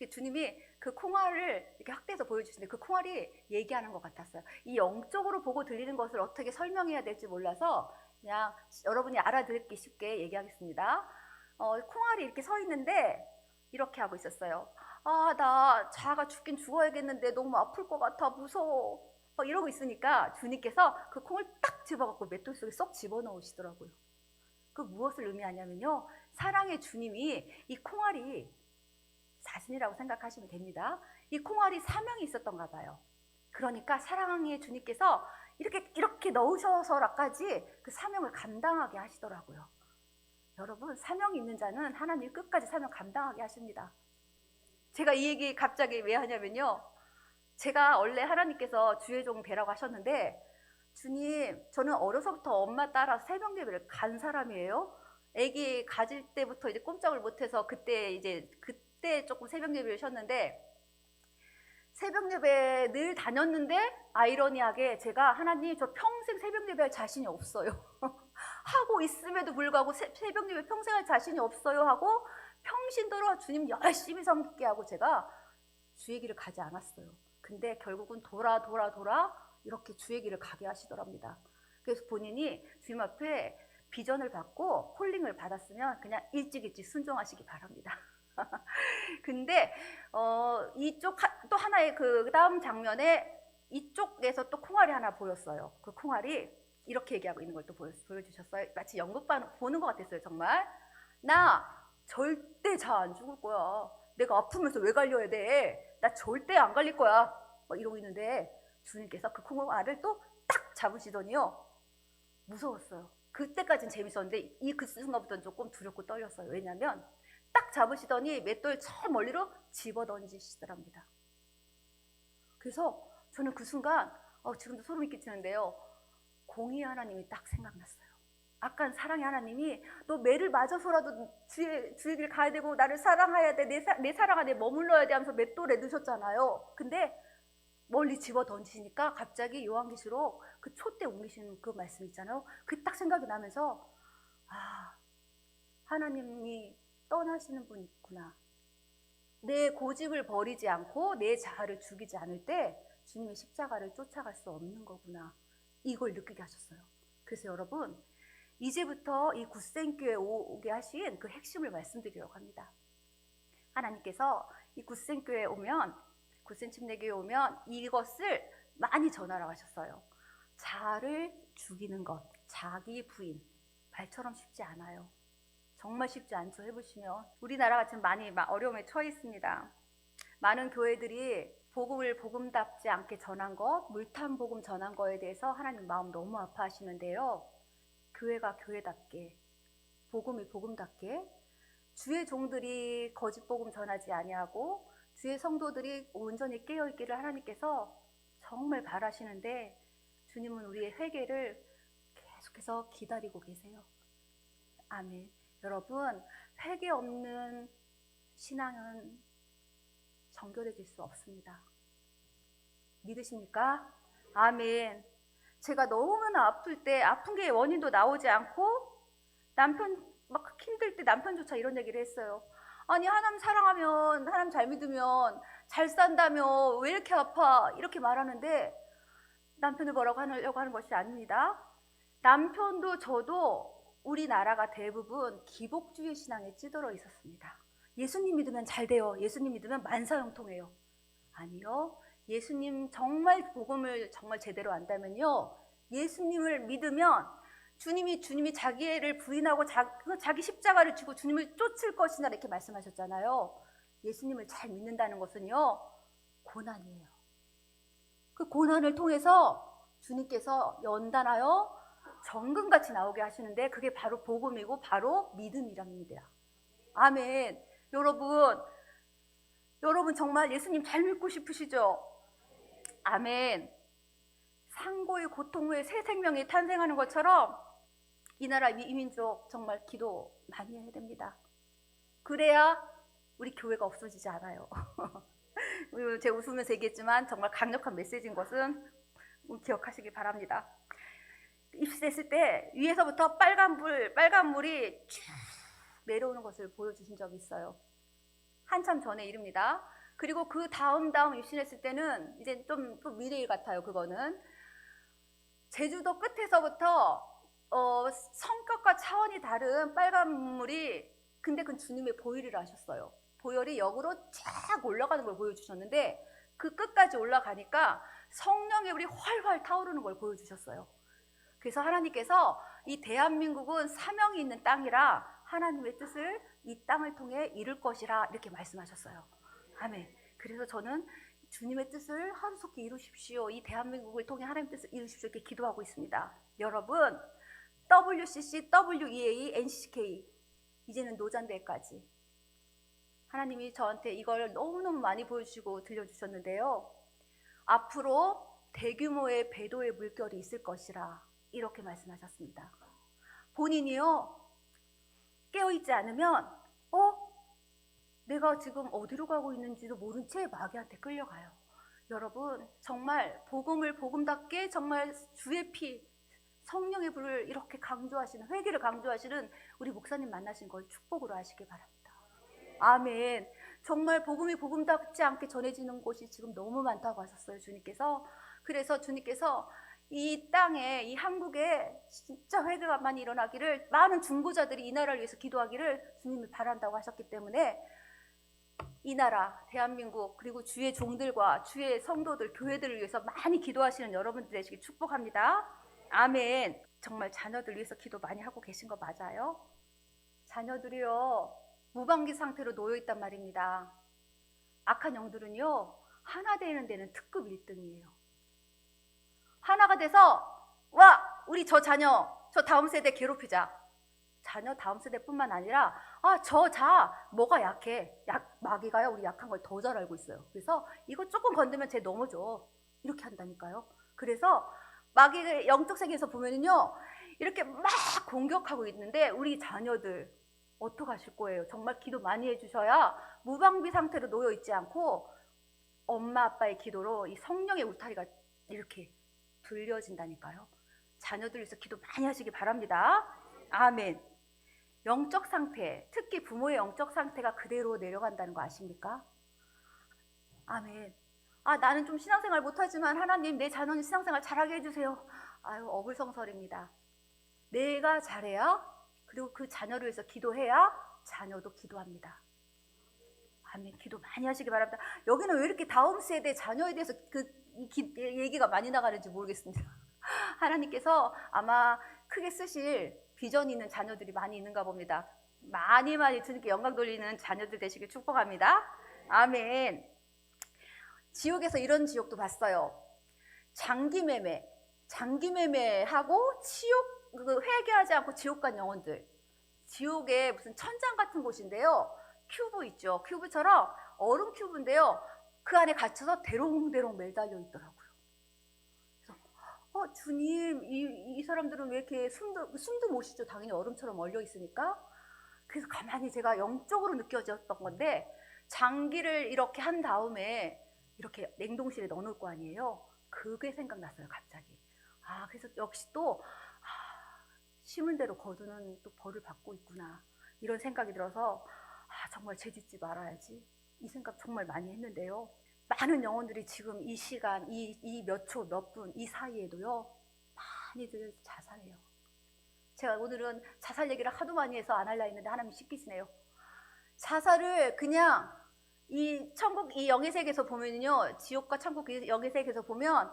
주님이 그 콩알을 이렇게 확대해서 보여주시는데 그 콩알이 얘기하는 것 같았어요. 이 영적으로 보고 들리는 것을 어떻게 설명해야 될지 몰라서 그냥 여러분이 알아듣기 쉽게 얘기하겠습니다. 콩알이 이렇게 서 있는데 이렇게 하고 있었어요. 아, 나 자가 죽긴 죽어야겠는데 너무 아플 것 같아. 무서워. 막 이러고 있으니까 주님께서 그 콩을 딱 집어갖고 맷돌 속에 쏙 집어넣으시더라고요. 그 무엇을 의미하냐면요. 사랑의 주님이 이 콩알이 자신이라고 생각하시면 됩니다. 이 콩알이 사명이 있었던가 봐요. 그러니까 사랑의 주님께서 이렇게 넣으셔서라까지 그 사명을 감당하게 하시더라고요. 여러분, 사명이 있는 자는 하나님 끝까지 사명 감당하게 하십니다. 제가 이 얘기 갑자기 왜 하냐면요. 제가 원래 하나님께서 주의 종 되라고 하셨는데, 주님, 저는 어려서부터 엄마 따라 새벽 예배를 간 사람이에요. 아기 가질 때부터 이제 꼼짝을 못해서 그때 조금 새벽 예배를 쉬었는데, 새벽 예배 늘 다녔는데 아이러니하게 제가 하나님 저 평생 새벽 예배할 자신이 없어요. 하고 있음에도 불구하고 새벽 예배 평생 할 자신이 없어요 하고 평신도로 주님 열심히 섬기게 하고 제가 주의 길을 가지 않았어요. 근데 결국은 돌아 이렇게 주의 길을 가게 하시더랍니다. 그래서 본인이 주님 앞에 비전을 받고 콜링을 받았으면 그냥 일찍 순종하시기 바랍니다. 근데 이쪽 또 하나의 그 다음 장면에 이쪽에서 또 콩알이 하나 보였어요. 그 콩알이 이렇게 얘기하고 있는 걸 또 보여주셨어요. 마치 연극 보는 것 같았어요. 정말 나 절대 자 안 죽을 거야. 내가 아프면서 왜 갈려야 돼? 나 절대 안 갈릴 거야. 막 이러고 있는데 주님께서 그 콩알을 또 딱 잡으시더니요. 무서웠어요. 그때까지는 재밌었는데 그 순간부터는 조금 두렵고 떨렸어요. 왜냐하면 딱 잡으시더니 맷돌 저 멀리로 집어 던지시더랍니다. 그래서 저는 그 순간 지금도 소름이 끼치는데요. 공의 하나님이 딱 생각났어요. 아까 사랑의 하나님이 너 매를 맞아서라도 주의 길 가야 되고 나를 사랑해야 돼. 내 사랑 안에 머물러야 돼 하면서 맷돌에 넣으셨잖아요. 근데 멀리 집어 던지시니까 갑자기 요한계시록 그 촛대 옮기시는 그 말씀 있잖아요. 그게 딱 생각이 나면서 하나님이 떠나시는 분이 있구나. 내 고집을 버리지 않고 내 자아를 죽이지 않을 때 주님의 십자가를 쫓아갈 수 없는 거구나. 이걸 느끼게 하셨어요. 그래서 여러분, 이제부터 이 굳센교회에 오게 하신 그 핵심을 말씀드리려고 합니다. 하나님께서 이 굳센교회에 오면, 굳센 침례교회에 오면 이것을 많이 전하라고 하셨어요. 자아를 죽이는 것, 자기 부인, 말처럼 쉽지 않아요. 정말 쉽지 않죠. 해보시면 우리나라가 지금 많이 어려움에 처해 있습니다. 많은 교회들이 복음을 복음답지 않게 전한 것, 물탄 복음 전한 거에 대해서 하나님 마음 너무 아파하시는데요. 교회가 교회답게, 복음이 복음답게, 주의 종들이 거짓 복음 전하지 아니하고 주의 성도들이 온전히 깨어있기를 하나님께서 정말 바라시는데 주님은 우리의 회개를 계속해서 기다리고 계세요. 아멘. 여러분, 회개 없는 신앙은 정결해질 수 없습니다. 믿으십니까? 아멘. 제가 너무나 아플 때 아픈 게 원인도 나오지 않고 남편 막 힘들 때 남편조차 이런 얘기를 했어요. 아니 하나님 사랑하면 하나님 잘 믿으면 잘 산다며 왜 이렇게 아파? 이렇게 말하는데 남편을 뭐라고 하려고 하는 것이 아닙니다. 남편도 저도 우리나라가 대부분 기복주의 신앙에 찌들어 있었습니다. 예수님 믿으면 잘 돼요. 예수님 믿으면 만사형통해요. 아니요. 예수님 정말 복음을 정말 제대로 안다면요. 예수님을 믿으면 주님이 자기를 부인하고 자기 십자가를 지고 주님을 쫓을 것이다 이렇게 말씀하셨잖아요. 예수님을 잘 믿는다는 것은요. 고난이에요. 그 고난을 통해서 주님께서 연단하여 정금같이 나오게 하시는데 그게 바로 복음이고 바로 믿음이랍니다. 아멘. 여러분 정말 예수님 잘 믿고 싶으시죠? 아멘. 상고의 고통 후에 새 생명이 탄생하는 것처럼 이 나라 이민족 정말 기도 많이 해야 됩니다. 그래야 우리 교회가 없어지지 않아요. 제가 웃으면서 얘기했지만 정말 강력한 메시지인 것은 기억하시기 바랍니다. 입시됐을 때 위에서부터 빨간 물이 쭉 내려오는 것을 보여주신 적이 있어요. 한참 전의 일입니다. 그리고 그 다음 입신했을 때는 이제 좀 미래일 같아요. 그거는 제주도 끝에서부터 성격과 차원이 다른 빨간 물이 근데 그건 주님의 보혈이라 하셨어요. 보혈이 역으로 쫙 올라가는 걸 보여주셨는데 그 끝까지 올라가니까 성령의 불이 활활 타오르는 걸 보여주셨어요. 그래서 하나님께서 이 대한민국은 사명이 있는 땅이라 하나님의 뜻을 이 땅을 통해 이룰 것이라 이렇게 말씀하셨어요. 아멘. 그래서 저는 주님의 뜻을 하루속히 이루십시오. 이 대한민국을 통해 하나님의 뜻을 이루십시오. 이렇게 기도하고 있습니다. 여러분, WCC, WEA, NCK 이제는 노잔대까지 하나님이 저한테 이걸 너무너무 많이 보여주시고 들려주셨는데요. 앞으로 대규모의 배도의 물결이 있을 것이라 이렇게 말씀하셨습니다. 본인이요 깨어있지 않으면 내가 지금 어디로 가고 있는지도 모른 채 마귀한테 끌려가요. 여러분 정말 복음을 복음답게 정말 주의 피 성령의 불을 이렇게 강조하시는 회개를 강조하시는 우리 목사님 만나신 걸 축복으로 하시기 바랍니다. 아멘. 정말 복음이 복음답지 않게 전해지는 곳이 지금 너무 많다고 하셨어요, 주님께서. 그래서 주님께서 이 땅에, 이 한국에 진짜 회개가 많이 일어나기를, 많은 중보자들이 이 나라를 위해서 기도하기를 주님이 바란다고 하셨기 때문에 이 나라, 대한민국, 그리고 주의 종들과 주의 성도들, 교회들을 위해서 많이 기도하시는 여러분들 되시길 축복합니다. 아멘. 정말 자녀들 위해서 기도 많이 하고 계신 거 맞아요? 자녀들이요 무방비 상태로 놓여있단 말입니다. 악한 영들은요 하나 되는 데는 특급 1등이에요. 하나가 돼서 와 우리 저 자녀 저 다음 세대 괴롭히자. 자녀 다음 세대뿐만 아니라 저 자 뭐가 약해. 마귀가요 우리 약한 걸 더 잘 알고 있어요. 그래서 이거 조금 건드면 쟤 넘어져. 이렇게 한다니까요. 그래서 마귀의 영적 세계에서 보면은요 이렇게 막 공격하고 있는데 우리 자녀들 어떡하실 거예요? 정말 기도 많이 해주셔야 무방비 상태로 놓여있지 않고 엄마 아빠의 기도로 이 성령의 울타리가 이렇게 들려진다니까요. 자녀들 위해서 기도 많이 하시기 바랍니다. 아멘. 영적 상태, 특히 부모의 영적 상태가 그대로 내려간다는 거 아십니까? 아멘. 나는 좀 신앙생활 못하지만 하나님 내 자녀는 신앙생활 잘하게 해주세요. 아유 어불성설입니다. 내가 잘해야 그리고 그 자녀를 위해서 기도해야 자녀도 기도합니다. 아멘. 기도 많이 하시기 바랍니다. 여기는 왜 이렇게 다음 세대 자녀에 대해서 얘기가 많이 나가는지 모르겠습니다. 하나님께서 아마 크게 쓰실 비전 있는 자녀들이 많이 있는가 봅니다. 많이 주님께 영광 돌리는 자녀들 되시길 축복합니다. 아멘. 지옥에서 이런 지옥도 봤어요. 장기매매하고 지옥 회개하지 않고 지옥 간 영혼들. 지옥에 무슨 천장 같은 곳인데요. 큐브 있죠. 큐브처럼 얼음 큐브인데요. 그 안에 갇혀서 대롱대롱 매달려 있더라고요. 그래서 주님 이 사람들은 왜 이렇게 숨도 못 쉬죠. 당연히 얼음처럼 얼려 있으니까. 그래서 가만히 제가 영적으로 느껴졌던 건데 장기를 이렇게 한 다음에 이렇게 냉동실에 넣어놓을 거 아니에요. 그게 생각났어요 갑자기. 그래서 역시 또 심은 대로 거두는 또 벌을 받고 있구나 이런 생각이 들어서 정말 죄짓지 말아야지 이 생각 정말 많이 했는데요. 많은 영혼들이 지금 이 시간 이 몇 초 몇 분 이 사이에도요 많이들 자살해요. 제가 오늘은 자살 얘기를 하도 많이 해서 안 하려 했는데 하나님이 시키시네요. 자살을 그냥 이 천국 이 영의 세계에서 보면요 지옥과 천국 영의 세계에서 보면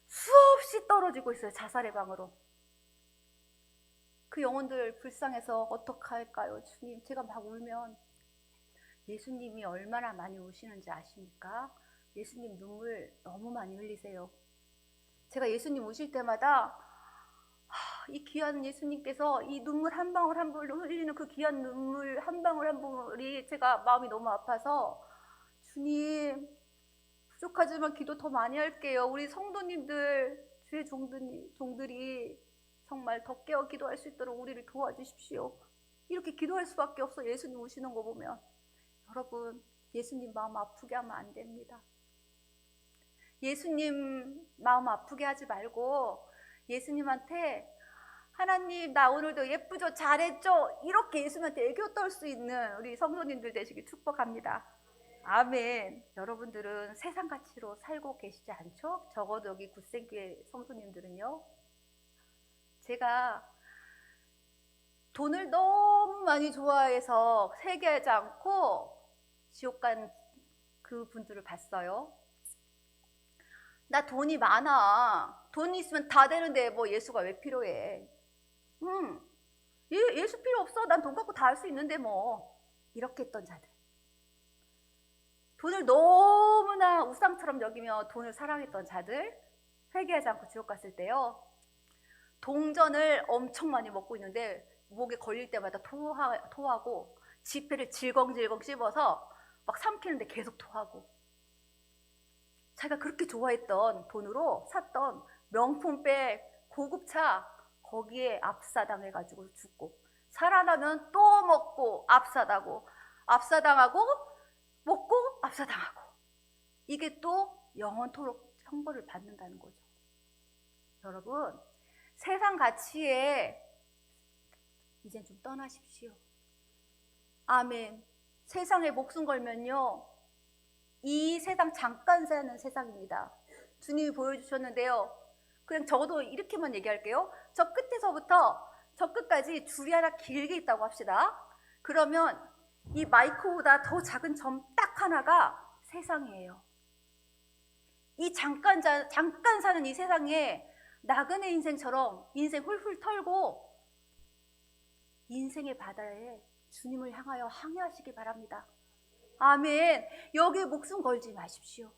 수없이 떨어지고 있어요. 자살의 방으로. 그 영혼들 불쌍해서 어떡할까요? 주님 제가 막 울면 예수님이 얼마나 많이 우시는지 아십니까? 예수님 눈물 너무 많이 흘리세요. 제가 예수님 우실 때마다 이 귀한 예수님께서 이 눈물 한 방울 한 방울 흘리는 그 귀한 눈물 한 방울 한 방울이 제가 마음이 너무 아파서 주님 부족하지만 기도 더 많이 할게요. 우리 성도님들 주의 종들이 정말 더 깨어 기도할 수 있도록 우리를 도와주십시오. 이렇게 기도할 수밖에 없어. 예수님 오시는 거 보면. 여러분 예수님 마음 아프게 하면 안 됩니다. 예수님 마음 아프게 하지 말고 예수님한테 하나님 나 오늘도 예쁘죠 잘했죠 이렇게 예수님한테 애교 떨 수 있는 우리 성도님들 되시길 축복합니다. 아멘. 여러분들은 세상 가치로 살고 계시지 않죠? 적어도 여기 굿생교회 성도님들은요. 제가 돈을 너무 많이 좋아해서 회개하지 않고 지옥 간 그 분들을 봤어요. 나 돈이 많아. 돈이 있으면 다 되는데 뭐 예수가 왜 필요해? 예수 필요 없어. 난 돈 갖고 다 할 수 있는데 뭐. 이렇게 했던 자들. 돈을 너무나 우상처럼 여기며 돈을 사랑했던 자들, 회개하지 않고 지옥 갔을 때요, 동전을 엄청 많이 먹고 있는데 목에 걸릴 때마다 토하고 지폐를 질겅질겅 씹어서 막 삼키는데 계속 토하고, 자기가 그렇게 좋아했던 돈으로 샀던 명품백, 고급차, 거기에 압사당해가지고 죽고, 살아나면 또 먹고 압사당하고 먹고 압사당하고, 이게 또 영원토록 형벌을 받는다는 거죠. 여러분, 세상 가치에 이젠 좀 떠나십시오. 아멘. 세상에 목숨 걸면요, 이 세상 잠깐 사는 세상입니다. 주님이 보여주셨는데요, 그냥 저도 이렇게만 얘기할게요. 저 끝에서부터 저 끝까지 줄이 하나 길게 있다고 합시다. 그러면 이 마이크보다 더 작은 점 딱 하나가 세상이에요. 이 잠깐 사는 이 세상에 나그네 인생처럼 인생 훌훌 털고 인생의 바다에 주님을 향하여 항해하시기 바랍니다. 아멘. 여기에 목숨 걸지 마십시오.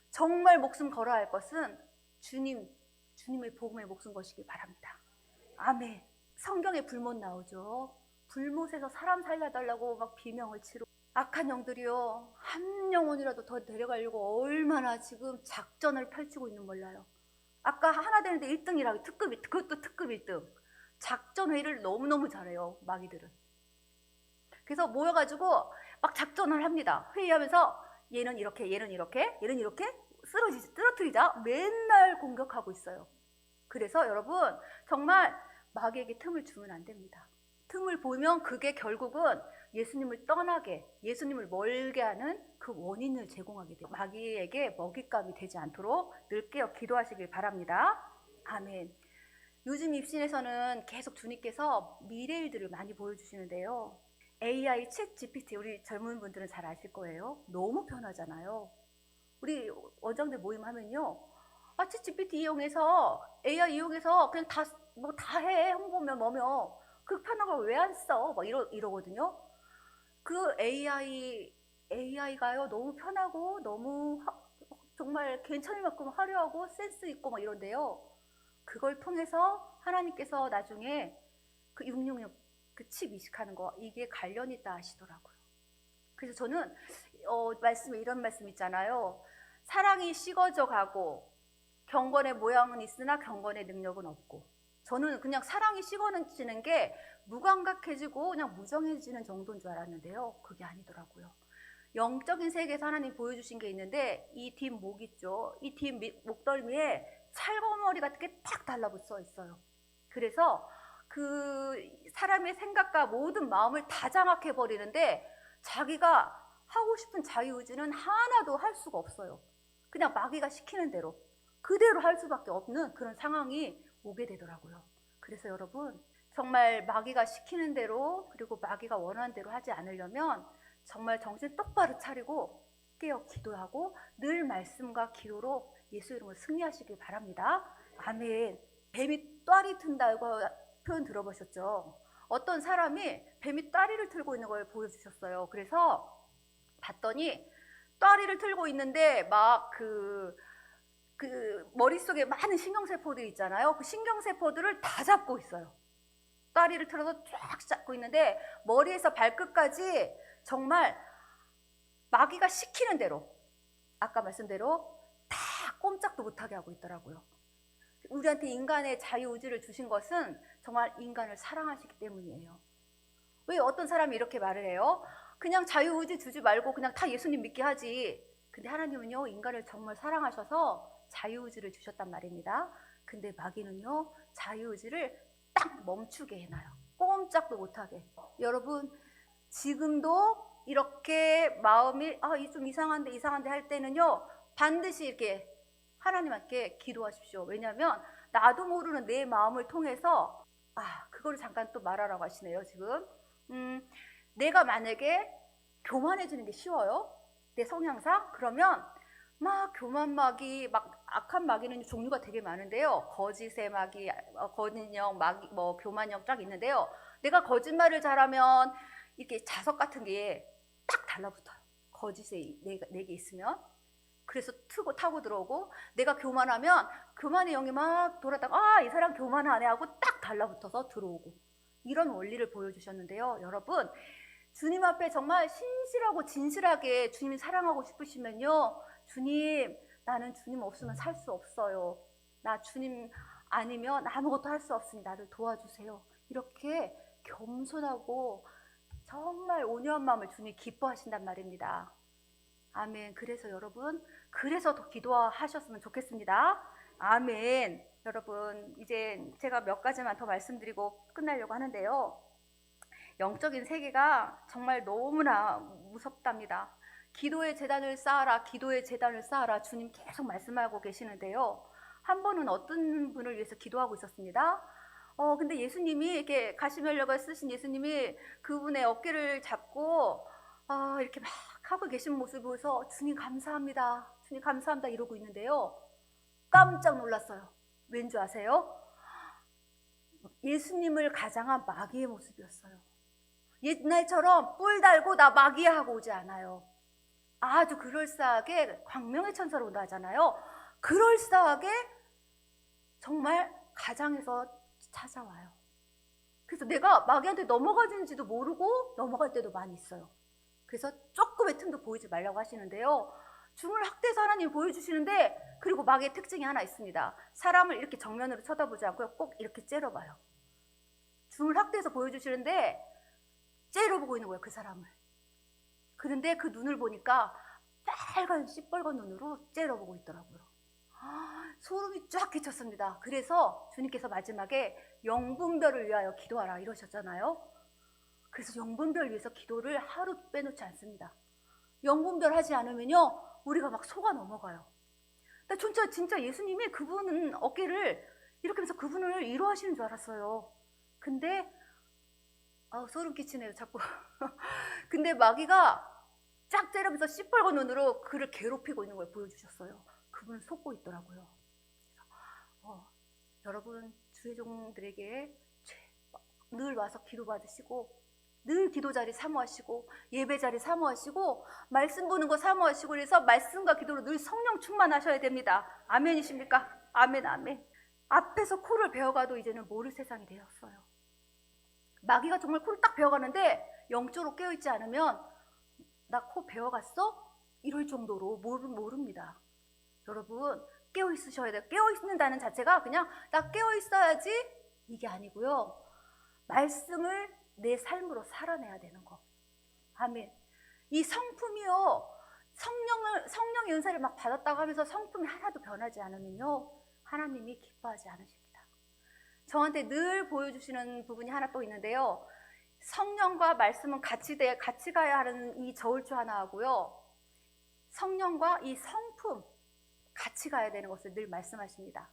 정말 목숨 걸어야 할 것은 주님의 복음에 목숨 거시기 바랍니다. 아멘. 성경에 불못 나오죠. 불못에서 사람 살려달라고 막 비명을 치르고, 악한 영들이요, 한 영혼이라도 더 데려가려고 얼마나 지금 작전을 펼치고 있는 몰라요. 아까 하나 되는데 1등이라고, 그것도 특급 1등. 작전 회의를 너무너무 잘해요, 마귀들은. 그래서 모여가지고 막 작전을 합니다. 회의하면서 얘는 이렇게, 얘는 이렇게, 얘는 이렇게 쓰러뜨리자 맨날 공격하고 있어요. 그래서 여러분, 정말 마귀에게 틈을 주면 안 됩니다. 틈을 보면 그게 결국은 예수님을 떠나게, 예수님을 멀게 하는 그 원인을 제공하게 돼요. 마귀에게 먹잇감이 되지 않도록 늘 깨어 기도하시길 바랍니다. 아멘. 요즘 입신에서는 계속 주님께서 미래일들을 많이 보여주시는데요, AI 챗 GPT, 우리 젊은 분들은 잘 아실 거예요. 너무 편하잖아요. 우리 원장들 모임 하면요, 챗 GPT 이용해서, AI 이용해서 그냥 다 해. 홍보면 뭐며. 그 편한 걸 왜 안 써? 막 이러거든요. 그 AI가요, 너무 편하고 너무 정말 괜찮을 만큼 화려하고 센스 있고 막 이런데요, 그걸 통해서 하나님께서 나중에 그 666 그 칩 이식하는 거, 이게 관련이 있다 하시더라고요. 그래서 저는 말씀에 이런 말씀 있잖아요. 사랑이 식어져 가고 경건의 모양은 있으나 경건의 능력은 없고, 저는 그냥 사랑이 식어지는 게 무감각해지고 그냥 무정해지는 정도인 줄 알았는데요, 그게 아니더라고요. 영적인 세계에서 하나님 보여주신 게 있는데, 이 뒷목 있죠, 이 뒷목덜미에 찰거머리 같은 게 탁 달라붙어 있어요. 그래서 그 사람의 생각과 모든 마음을 다 장악해 버리는데, 자기가 하고 싶은 자유의지는 하나도 할 수가 없어요. 그냥 마귀가 시키는 대로 그대로 할 수밖에 없는 그런 상황이 오게 되더라고요. 그래서 여러분, 정말 마귀가 시키는 대로, 그리고 마귀가 원하는 대로 하지 않으려면 정말 정신 똑바로 차리고 깨어 기도하고 늘 말씀과 기도로 예수 이름으로 승리하시길 바랍니다. 아멘. 뱀이 ጧ리 튼다고 표현 들어보셨죠? 어떤 사람이 뱀이 ጧ리를 틀고 있는 걸 보여주셨어요. 그래서 봤더니 ጧ리를 틀고 있는데 막 그 머릿속에 많은 신경세포들이 있잖아요. 그 신경세포들을 다 잡고 있어요. ጧ리를 틀어서 쫙 잡고 있는데 머리에서 발끝까지 정말 마귀가 시키는 대로, 아까 말씀대로 다 꼼짝도 못하게 하고 있더라고요. 우리한테 인간의 자유의지를 주신 것은 정말 인간을 사랑하시기 때문이에요. 왜 어떤 사람이 이렇게 말을 해요? 그냥 자유의지 주지 말고 그냥 다 예수님 믿게 하지. 근데 하나님은요, 인간을 정말 사랑하셔서 자유의지를 주셨단 말입니다. 근데 마귀는요, 자유의지를 딱 멈추게 해놔요. 꼼짝도 못하게. 여러분, 지금도 이렇게 마음이 좀 이상한데 할 때는요, 반드시 이렇게 하나님께 기도하십시오. 왜냐하면 나도 모르는 내 마음을 통해서, 그거를 잠깐 또 말하라고 하시네요, 지금. 내가 만약에 교만해지는 게 쉬워요. 내 성향상. 그러면 막 교만 마귀, 막 악한 마귀는 종류가 되게 많은데요. 거짓의 마귀, 거짓령, 마귀, 뭐 교만령 쫙 있는데요. 내가 거짓말을 잘하면 이렇게 자석 같은 게 딱 달라붙어요. 거짓에 내게 있으면. 그래서 타고 들어오고, 내가 교만하면 교만의 영이 막 돌아다가 이 사람 교만하네 하고 딱 달라붙어서 들어오고, 이런 원리를 보여주셨는데요. 여러분, 주님 앞에 정말 신실하고 진실하게 주님이 사랑하고 싶으시면요, 주님, 나는 주님 없으면 살 수 없어요. 나 주님 아니면 아무것도 할 수 없으니 나를 도와주세요. 이렇게 겸손하고 정말 온유한 마음을 주님이 기뻐하신단 말입니다. 아멘. 그래서 여러분, 그래서 더 기도하셨으면 좋겠습니다. 아멘. 여러분, 이제 제가 몇 가지만 더 말씀드리고 끝내려고 하는데요. 영적인 세계가 정말 너무나 무섭답니다. 기도의 제단을 쌓아라, 기도의 제단을 쌓아라, 주님 계속 말씀하고 계시는데요. 한 번은 어떤 분을 위해서 기도하고 있었습니다. 근데 예수님이 이렇게 가시면력을 쓰신 예수님이 그분의 어깨를 잡고 이렇게 막 하고 계신 모습을 보면서 주님 감사합니다, 주님 감사합니다 이러고 있는데요. 깜짝 놀랐어요. 왠지 아세요? 예수님을 가장한 마귀의 모습이었어요. 옛날처럼 뿔 달고 나 마귀야 하고 오지 않아요. 아주 그럴싸하게 광명의 천사로 온다 하잖아요. 그럴싸하게 정말 가장해서 찾아와요. 그래서 내가 마귀한테 넘어가는지도 모르고 넘어갈 때도 많이 있어요. 그래서 조금의 틈도 보이지 말라고 하시는데요. 중을 학대해서 하나님이 보여주시는데, 그리고 마귀의 특징이 하나 있습니다. 사람을 이렇게 정면으로 쳐다보지 않고요, 꼭 이렇게 째려봐요. 중을 학대해서 보여주시는데 째려보고 있는 거예요, 그 사람을. 그런데 그 눈을 보니까 빨간 시뻘건 눈으로 째려보고 있더라고요. 소름이 쫙 끼쳤습니다. 그래서 주님께서 마지막에 영분별을 위하여 기도하라 이러셨잖아요. 그래서 영분별을 위해서 기도를 하루 빼놓지 않습니다. 영분별 하지 않으면요, 우리가 막 속아 넘어가요. 나 진짜 예수님이 그분은 어깨를 이렇게 하면서 그분을 위로하시는 줄 알았어요. 근데 소름 끼치네요, 자꾸. 근데 마귀가 쫙 째려면서 시뻘건 눈으로 그를 괴롭히고 있는 걸 보여주셨어요. 그분은 속고 있더라고요. 여러분, 주의 종들에게 늘 와서 기도받으시고, 늘 기도 자리 사모하시고, 예배 자리 사모하시고, 말씀 보는 거 사모하시고, 그래서 말씀과 기도로 늘 성령 충만하셔야 됩니다. 아멘이십니까? 아멘, 아멘. 앞에서 코를 베어가도 이제는 모를 세상이 되었어요. 마귀가 정말 코를 딱 베어가는데 영적으로 깨어있지 않으면 나 코 베어갔어? 이럴 정도로 모릅니다. 여러분, 깨어있으셔야 돼요. 깨어있는다는 자체가 그냥 나 깨어있어야지 이게 아니고요. 말씀을 내 삶으로 살아내야 되는 거. 아멘. 이 성품이요, 성령의 은사를 막 받았다고 하면서 성품이 하나도 변하지 않으면요, 하나님이 기뻐하지 않으십니다. 저한테 늘 보여주시는 부분이 하나 또 있는데요. 성령과 말씀은 같이 가야 하는 이 저울주 하나 하고요, 성령과 이 성품 같이 가야 되는 것을 늘 말씀하십니다.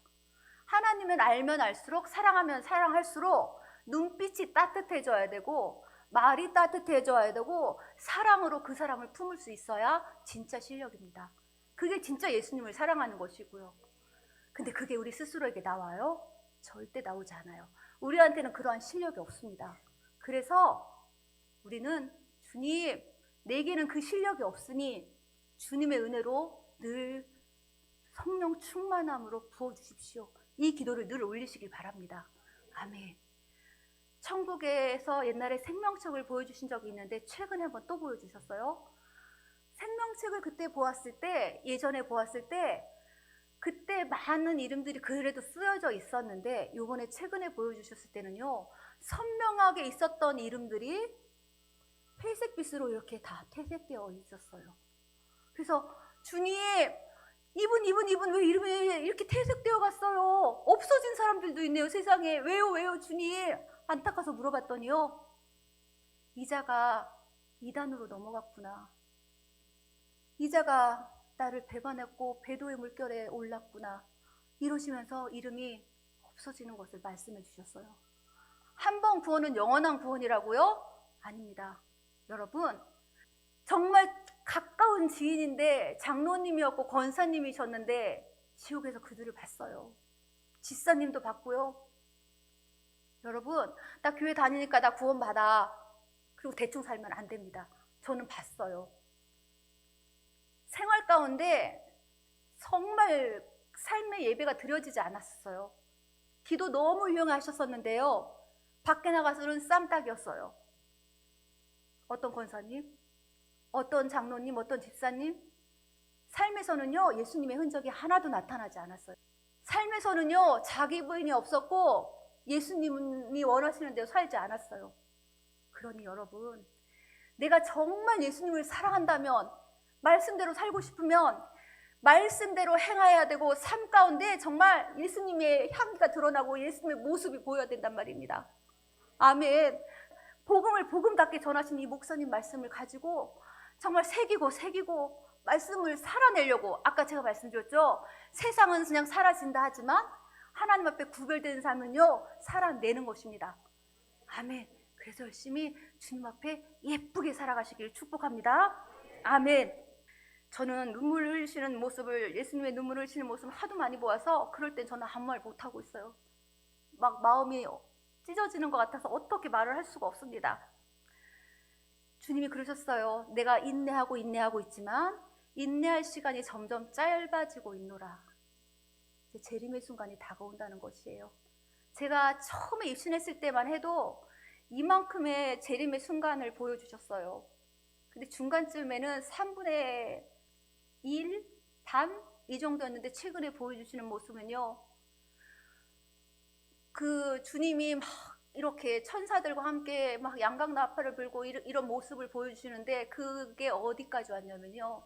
하나님은 알면 알수록, 사랑하면 사랑할수록 눈빛이 따뜻해져야 되고, 말이 따뜻해져야 되고, 사랑으로 그 사람을 품을 수 있어야 진짜 실력입니다. 그게 진짜 예수님을 사랑하는 것이고요. 근데 그게 우리 스스로에게 나와요? 절대 나오지 않아요. 우리한테는 그러한 실력이 없습니다. 그래서 우리는 주님, 내게는 그 실력이 없으니 주님의 은혜로 늘 성령 충만함으로 부어주십시오. 이 기도를 늘 올리시길 바랍니다. 아멘. 천국에서 옛날에 생명책을 보여주신 적이 있는데 최근에 한번 또 보여주셨어요. 생명책을 그때 보았을 때, 예전에 보았을 때 그때 많은 이름들이 그래도 쓰여져 있었는데, 요번에 최근에 보여주셨을 때는요, 선명하게 있었던 이름들이 회색빛으로 이렇게 다 퇴색되어 있었어요. 그래서 주님, 이분 왜 이름이 이렇게 퇴색되어 갔어요? 없어진 사람들도 있네요, 세상에. 왜요 주님? 안타까워서 물어봤더니요, 이자가 이단으로 넘어갔구나. 이자가 나를 배반했고 배도의 물결에 올랐구나. 이러시면서 이름이 없어지는 것을 말씀해 주셨어요. 한 번 구원은 영원한 구원이라고요? 아닙니다. 여러분, 정말 가까운 지인인데 장로님이었고 권사님이셨는데 지옥에서 그들을 봤어요. 집사님도 봤고요. 여러분, 나 교회 다니니까 나 구원 받아. 그리고 대충 살면 안 됩니다. 저는 봤어요. 생활 가운데 정말 삶의 예배가 드려지지 않았어요. 기도 너무 유용하셨었는데요. 밖에 나가서는 쌈딱이었어요. 어떤 권사님, 어떤 장로님, 어떤 집사님, 삶에서는요, 예수님의 흔적이 하나도 나타나지 않았어요. 삶에서는요, 자기 부인이 없었고 예수님이 원하시는 대로 살지 않았어요. 그러니 여러분, 내가 정말 예수님을 사랑한다면, 말씀대로 살고 싶으면 말씀대로 행해야 되고, 삶 가운데 정말 예수님의 향기가 드러나고 예수님의 모습이 보여야 된단 말입니다. 아멘. 복음을 복음답게 전하신 이 목사님 말씀을 가지고 정말 새기고 말씀을 살아내려고, 아까 제가 말씀드렸죠. 세상은 그냥 사라진다 하지만 하나님 앞에 구별된 삶은요, 살아내는 것입니다. 아멘. 그래서 열심히 주님 앞에 예쁘게 살아가시길 축복합니다. 아멘. 저는 눈물 흘리시는 모습을, 예수님의 눈물 흘리시는 모습을 하도 많이 보아서 그럴 땐 저는 아무 말 못하고 있어요. 막 마음이 찢어지는 것 같아서 어떻게 말을 할 수가 없습니다. 주님이 그러셨어요. 내가 인내하고 있지만 인내할 시간이 점점 짧아지고 있노라. 이제 재림의 순간이 다가온다는 것이에요. 제가 처음에 입신했을 때만 해도 이만큼의 재림의 순간을 보여주셨어요. 근데 중간쯤에는 3분의 1, 반? 이 정도였는데 최근에 보여주시는 모습은요, 그 주님이 막 이렇게 천사들과 함께 막 양각나팔을 불고 이런 모습을 보여주시는데, 그게 어디까지 왔냐면요,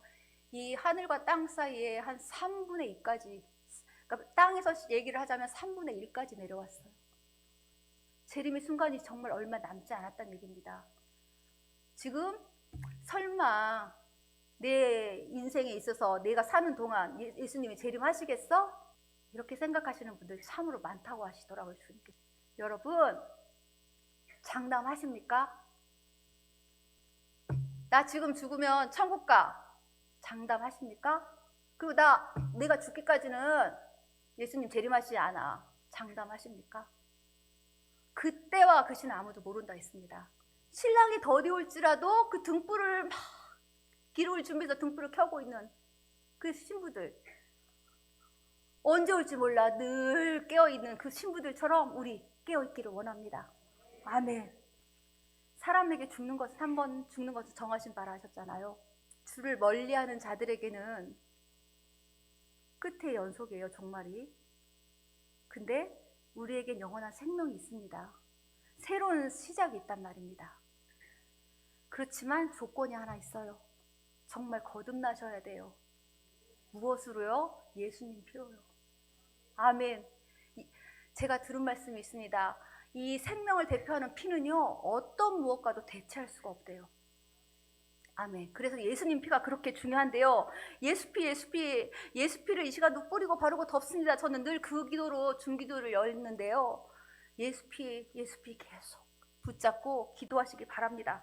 이 하늘과 땅 사이에 한 3분의 2까지, 그러니까 땅에서 얘기를 하자면 3분의 1까지 내려왔어요. 재림의 순간이 정말 얼마 남지 않았다는 얘기입니다. 지금 설마 내 인생에 있어서 내가 사는 동안 예수님이 재림하시겠어? 이렇게 생각하시는 분들이 참으로 많다고 하시더라고요, 주님께서. 여러분, 장담하십니까? 나 지금 죽으면 천국 가. 장담하십니까? 그리고 내가 죽기까지는 예수님 재림하시지 않아. 장담하십니까? 그때와 그 시는 아무도 모른다 했습니다. 신랑이 더디올지라도 그 등불을 막 기름을 준비해서 등불을 켜고 있는 그 신부들, 언제 올지 몰라 늘 깨어있는 그 신부들처럼 우리 깨어있기를 원합니다. 아멘. 사람에게 죽는 것은 한 번 죽는 것을 정하신 바라 하셨잖아요. 주를 멀리하는 자들에게는 끝의 연속이에요, 종말이. 근데 우리에겐 영원한 생명이 있습니다. 새로운 시작이 있단 말입니다. 그렇지만 조건이 하나 있어요. 정말 거듭나셔야 돼요. 무엇으로요? 예수님 피로요. 아멘. 제가 들은 말씀이 있습니다. 이 생명을 대표하는 피는요, 어떤 무엇과도 대체할 수가 없대요. 아멘. 그래서 예수님 피가 그렇게 중요한데요. 예수피를 이 시간도 뿌리고 바르고 덮습니다. 저는 늘 그 기도로 중기도를 열는데요. 예수피 계속 붙잡고 기도하시길 바랍니다.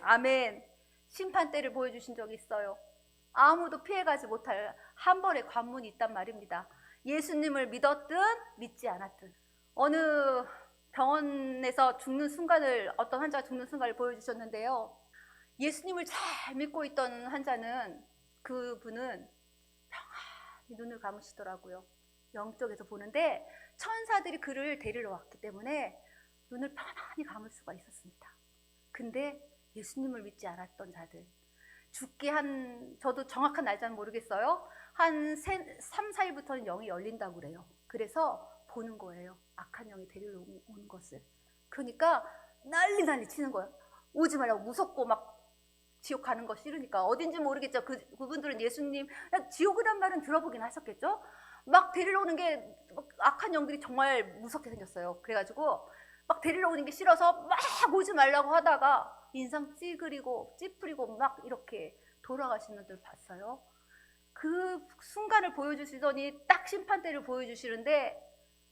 아멘. 심판대를 보여주신 적이 있어요. 아무도 피해가지 못할 한 번의 관문이 있단 말입니다. 예수님을 믿었든 믿지 않았든. 어느 병원에서 죽는 순간을, 어떤 환자가 죽는 순간을 보여주셨는데요. 예수님을 잘 믿고 있던 환자는, 그분은 평안히 눈을 감으시더라고요. 영적에서 보는데 천사들이 그를 데리러 왔기 때문에 눈을 편안히 감을 수가 있었습니다. 근데 예수님을 믿지 않았던 자들, 저도 정확한 날짜는 모르겠어요. 한 3, 4일부터는 영이 열린다고 그래요. 그래서 보는 거예요. 악한 영이 데리러 오는 것을. 그러니까 난리 치는 거예요. 오지 말라고, 무섭고 막 지옥 가는 거 싫으니까. 어딘지 모르겠죠. 그분들은 예수님, 지옥이란 말은 들어보긴 하셨겠죠. 막 데리러 오는 게, 악한 영들이 정말 무섭게 생겼어요. 그래가지고 막 데리러 오는 게 싫어서 막 오지 말라고 하다가 인상 찌푸리고 막 이렇게 돌아가시는 분들 봤어요. 그 순간을 보여주시더니 딱 심판대를 보여주시는데,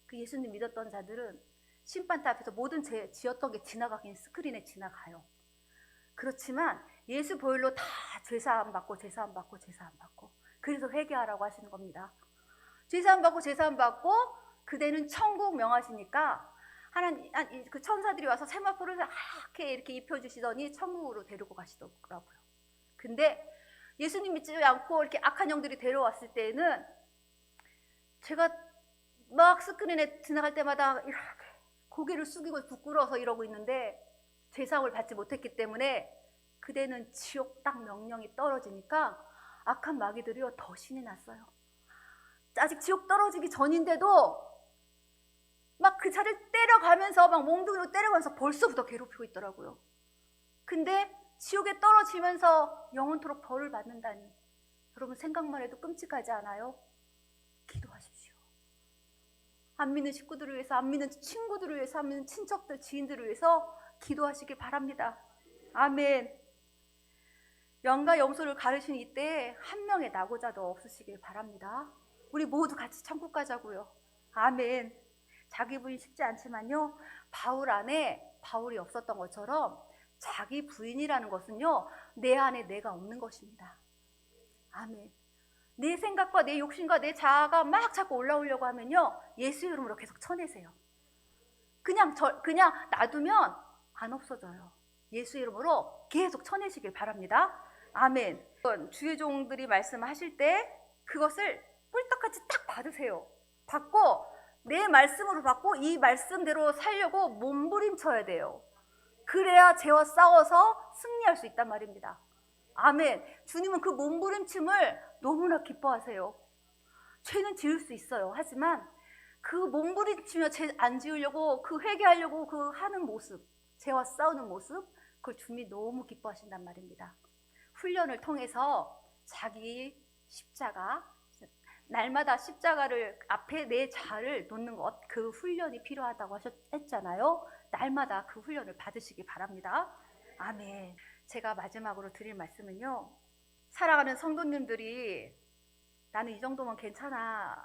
그 예수님 믿었던 자들은 심판대 앞에서 모든 지었던 게 지나가긴 스크린에 지나가요. 그렇지만 예수 보혈로 다 죄사함 받고 죄사함 받고 죄사함 받고, 그래서 회개하라고 하시는 겁니다. 죄사함 받고 죄사함 받고 그대는 천국 명하시니까 하나님 그 천사들이 와서 세마포를 하얗게 이렇게 입혀주시더니 천국으로 데리고 가시더라고요. 근데 예수님 믿지 않고 이렇게 악한 영들이 데려왔을 때에는 제가 막 스크린에 지나갈 때마다 이렇게 고개를 숙이고 부끄러워서 이러고 있는데 죄사함을 받지 못했기 때문에 그대는 지옥 딱 명령이 떨어지니까 악한 마귀들이요 더 신이 났어요. 아직 지옥 떨어지기 전인데도 막 그 자리를 때려가면서 막 몽둥이로 때려가면서 벌써부터 괴롭히고 있더라고요. 근데 지옥에 떨어지면서 영원토록 벌을 받는다니, 여러분 생각만 해도 끔찍하지 않아요? 기도하십시오. 안 믿는 식구들을 위해서, 안 믿는 친구들을 위해서, 안 믿는 친척들, 지인들을 위해서 기도하시길 바랍니다. 아멘. 영과 염소를 가르치는 이때에 한 명의 낙오자도 없으시길 바랍니다. 우리 모두 같이 천국 가자고요. 아멘. 자기 부인 쉽지 않지만요, 바울 안에 바울이 없었던 것처럼 자기 부인이라는 것은요 내 안에 내가 없는 것입니다. 아멘. 내 생각과 내 욕심과 내 자아가 막 자꾸 올라오려고 하면요 예수 이름으로 계속 쳐내세요. 그냥 놔두면 안 없어져요. 예수 이름으로 계속 쳐내시길 바랍니다. 아멘. 주의 종들이 말씀하실 때 그것을 꿀떡같이 딱 받으세요. 받고 내 말씀으로 받고 이 말씀대로 살려고 몸부림쳐야 돼요. 그래야 죄와 싸워서 승리할 수 있단 말입니다. 아멘. 주님은 그 몸부림침을 너무나 기뻐하세요. 죄는 지을 수 있어요. 하지만 그 몸부림치며 죄 안 지으려고, 그 회개하려고 그 하는 모습, 죄와 싸우는 모습, 그걸 주님이 너무 기뻐하신단 말입니다. 훈련을 통해서 자기 십자가, 날마다 십자가를 앞에 내 자아를 놓는 것, 그 훈련이 필요하다고 했잖아요. 날마다 그 훈련을 받으시기 바랍니다. 아멘. 제가 마지막으로 드릴 말씀은요, 사랑하는 성도님들이 나는 이 정도면 괜찮아,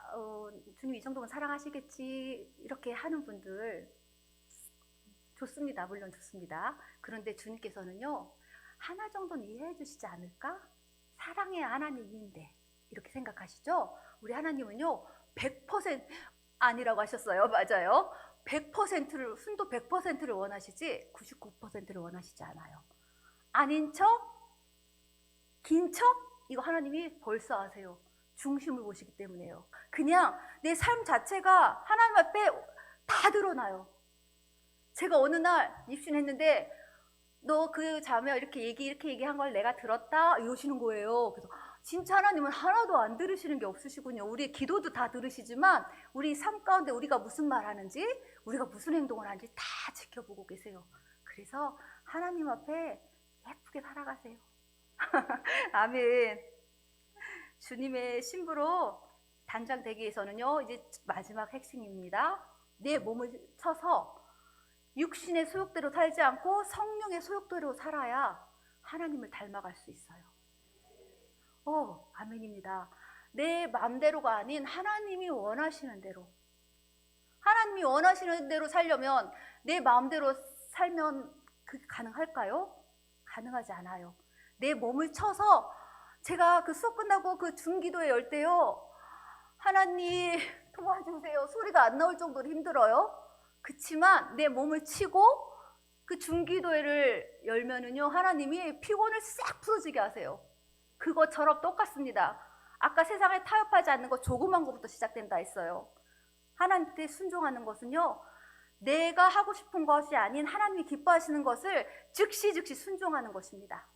주님 이 정도면 사랑하시겠지, 이렇게 하는 분들 좋습니다. 물론 좋습니다. 그런데 주님께서는요 하나 정도는 이해해 주시지 않을까? 사랑의 하나님인데, 이렇게 생각하시죠? 우리 하나님은요 100% 아니라고 하셨어요. 맞아요. 100%를, 순도 100%를 원하시지 99%를 원하시지 않아요. 아닌 척, 긴 척, 이거 하나님이 벌써 아세요. 중심을 보시기 때문에요. 그냥 내 삶 자체가 하나님 앞에 다 드러나요. 제가 어느 날 입신했는데 너 그 자매 이렇게 얘기한 걸 내가 들었다 이러시는 거예요. 그래서 진짜 하나님은 하나도 안 들으시는 게 없으시군요. 우리의 기도도 다 들으시지만 우리 삶 가운데 우리가 무슨 말 하는지, 우리가 무슨 행동을 하는지 다 지켜보고 계세요. 그래서 하나님 앞에 예쁘게 살아가세요. 아멘. 주님의 신부로 단장되기 위해서는요 이제 마지막 핵심입니다. 내 몸을 쳐서 육신의 소욕대로 살지 않고 성령의 소욕대로 살아야 하나님을 닮아갈 수 있어요. 아멘입니다. 내 마음대로가 아닌 하나님이 원하시는 대로, 하나님이 원하시는 대로 살려면 내 마음대로 살면 그게 가능할까요? 가능하지 않아요. 내 몸을 쳐서, 제가 그 수업 끝나고 그 중기도회 열 때요, 하나님 도와주세요 소리가 안 나올 정도로 힘들어요. 그치만 내 몸을 치고 그 중기도회를 열면은요 하나님이 피곤을 싹 풀어지게 하세요. 그것처럼 똑같습니다. 아까 세상에 타협하지 않는 것 조그만 것부터 시작된다 했어요. 하나님께 순종하는 것은요 내가 하고 싶은 것이 아닌 하나님이 기뻐하시는 것을 즉시 순종하는 것입니다.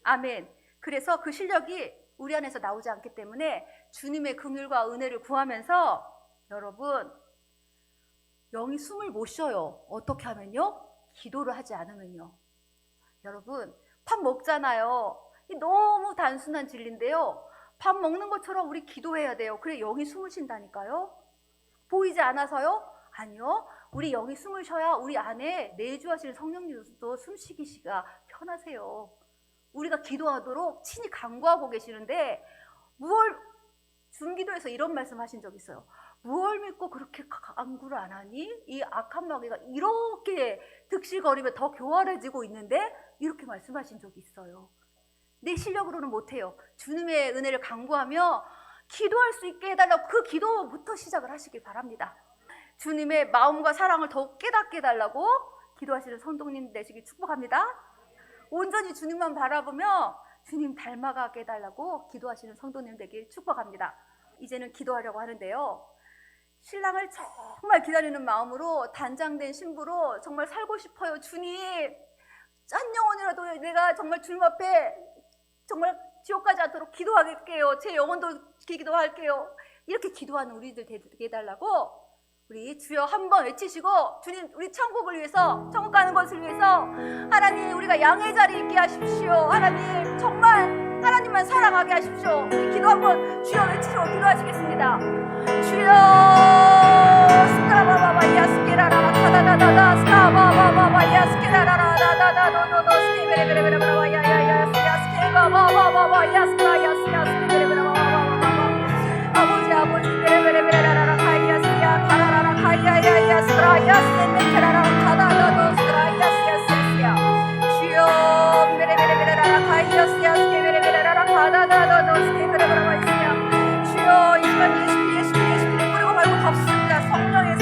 아멘. 그래서 그 실력이 우리 안에서 나오지 않기 때문에 주님의 긍휼과 은혜를 구하면서 여러분 영이 숨을 못 쉬어요. 어떻게 하면요? 기도를 하지 않으면요. 여러분 밥 먹잖아요. 너무 단순한 진리인데요, 밥 먹는 것처럼 우리 기도해야 돼요. 그래 영이 숨을 쉰다니까요. 보이지 않아서요? 아니요. 우리 영이 숨을 쉬어야 우리 안에 내주하시는 성령님도 숨쉬기가 편하세요. 우리가 기도하도록 친히 간구하고 계시는데, 중기도에서 이런 말씀 하신 적 있어요. 무얼 믿고 그렇게 간구를 안 하니? 이 악한 마귀가 이렇게 득실거리며 더 교활해지고 있는데, 이렇게 말씀하신 적이 있어요. 내 실력으로는 못해요. 주님의 은혜를 간구하며 기도할 수 있게 해달라고 그 기도부터 시작을 하시길 바랍니다. 주님의 마음과 사랑을 더욱 깨닫게 해달라고 기도하시는 성도님 되시길 축복합니다. 온전히 주님만 바라보며 주님 닮아가게 해달라고 기도하시는 성도님 되길 축복합니다. 이제는 기도하려고 하는데요, 신랑을 정말 기다리는 마음으로 단장된 신부로 정말 살고 싶어요. 주님, 짠 영혼이라도 내가 정말 주님 앞에 정말 지옥 가지 않도록 기도할게요. 제 영혼도 기도할게요. 이렇게 기도하는 우리들 되게 해달라고 우리 주여 한번 외치시고, 주님 우리 천국을 위해서, 천국 가는 것을 위해서 하나님 우리가 양의 자리에 있게 하십시오. 하나님 정말 하나님만 사랑하게 하십시오. 우리 기도 한번 주여 외치시고 기도하시겠습니다. 주여 스카바바바 야스케라라라 카다다다다 스카바바바바 야스케라라라 다다다도도도 스케베레베레베레베레 야야야 스케바바바바바 야스카 야스야 스케베레베레바바바바 아버지 베레베레베레라라 카이야스야 카라라라 카이야야야 스라야스메케라라 카다다도 스라야스야스야 주여 베레베레베레라라 카이야스야 스케베레베레라라 카다다도도 스케베레베레바이스야 주여 이 시간 예수를 뿌리고 말고 덮습니다. 성령의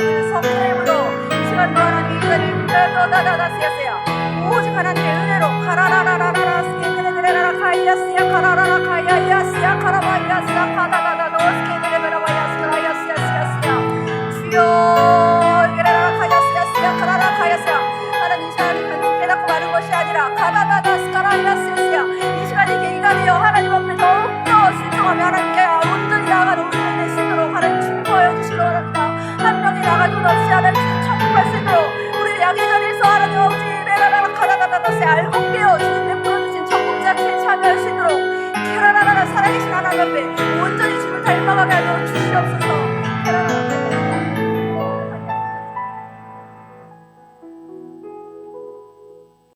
물로 이 시간도 하나님 이자를 다다다다스야스야 오직 하나님의 은혜로 카라라라라라 스케베레베레라라 카이야스야 카라라라 카이야야스야 카라바야스야 카다다다도 스케베레베레바야스야 야스야스야스야 주여 이라라 카야스야스야 카라라 카야스야 하나님 이 시간이 단지 깨닫고 마는 것이 아니라 카다다다 스카라야스야스야 이 시간이 계기가 되어 하나님 앞에 더욱더 순종하며 하나님께 온전히 나아가는 우리들 되시도록 하나님 축복하여 주시기 바랍니다. 한 명이 나가도 없이 하나님 천국 갈 수 있도록 우리 양의 자리에서 하나님 아버지 레라라라 카다다다다스 알고 깨어 주님 베풀어 주신 천국 자체에 참여할 수 있도록 케라라라라 살아계신 하나님 앞에 온전히 주님을 닮아가게 하여 주시옵소서.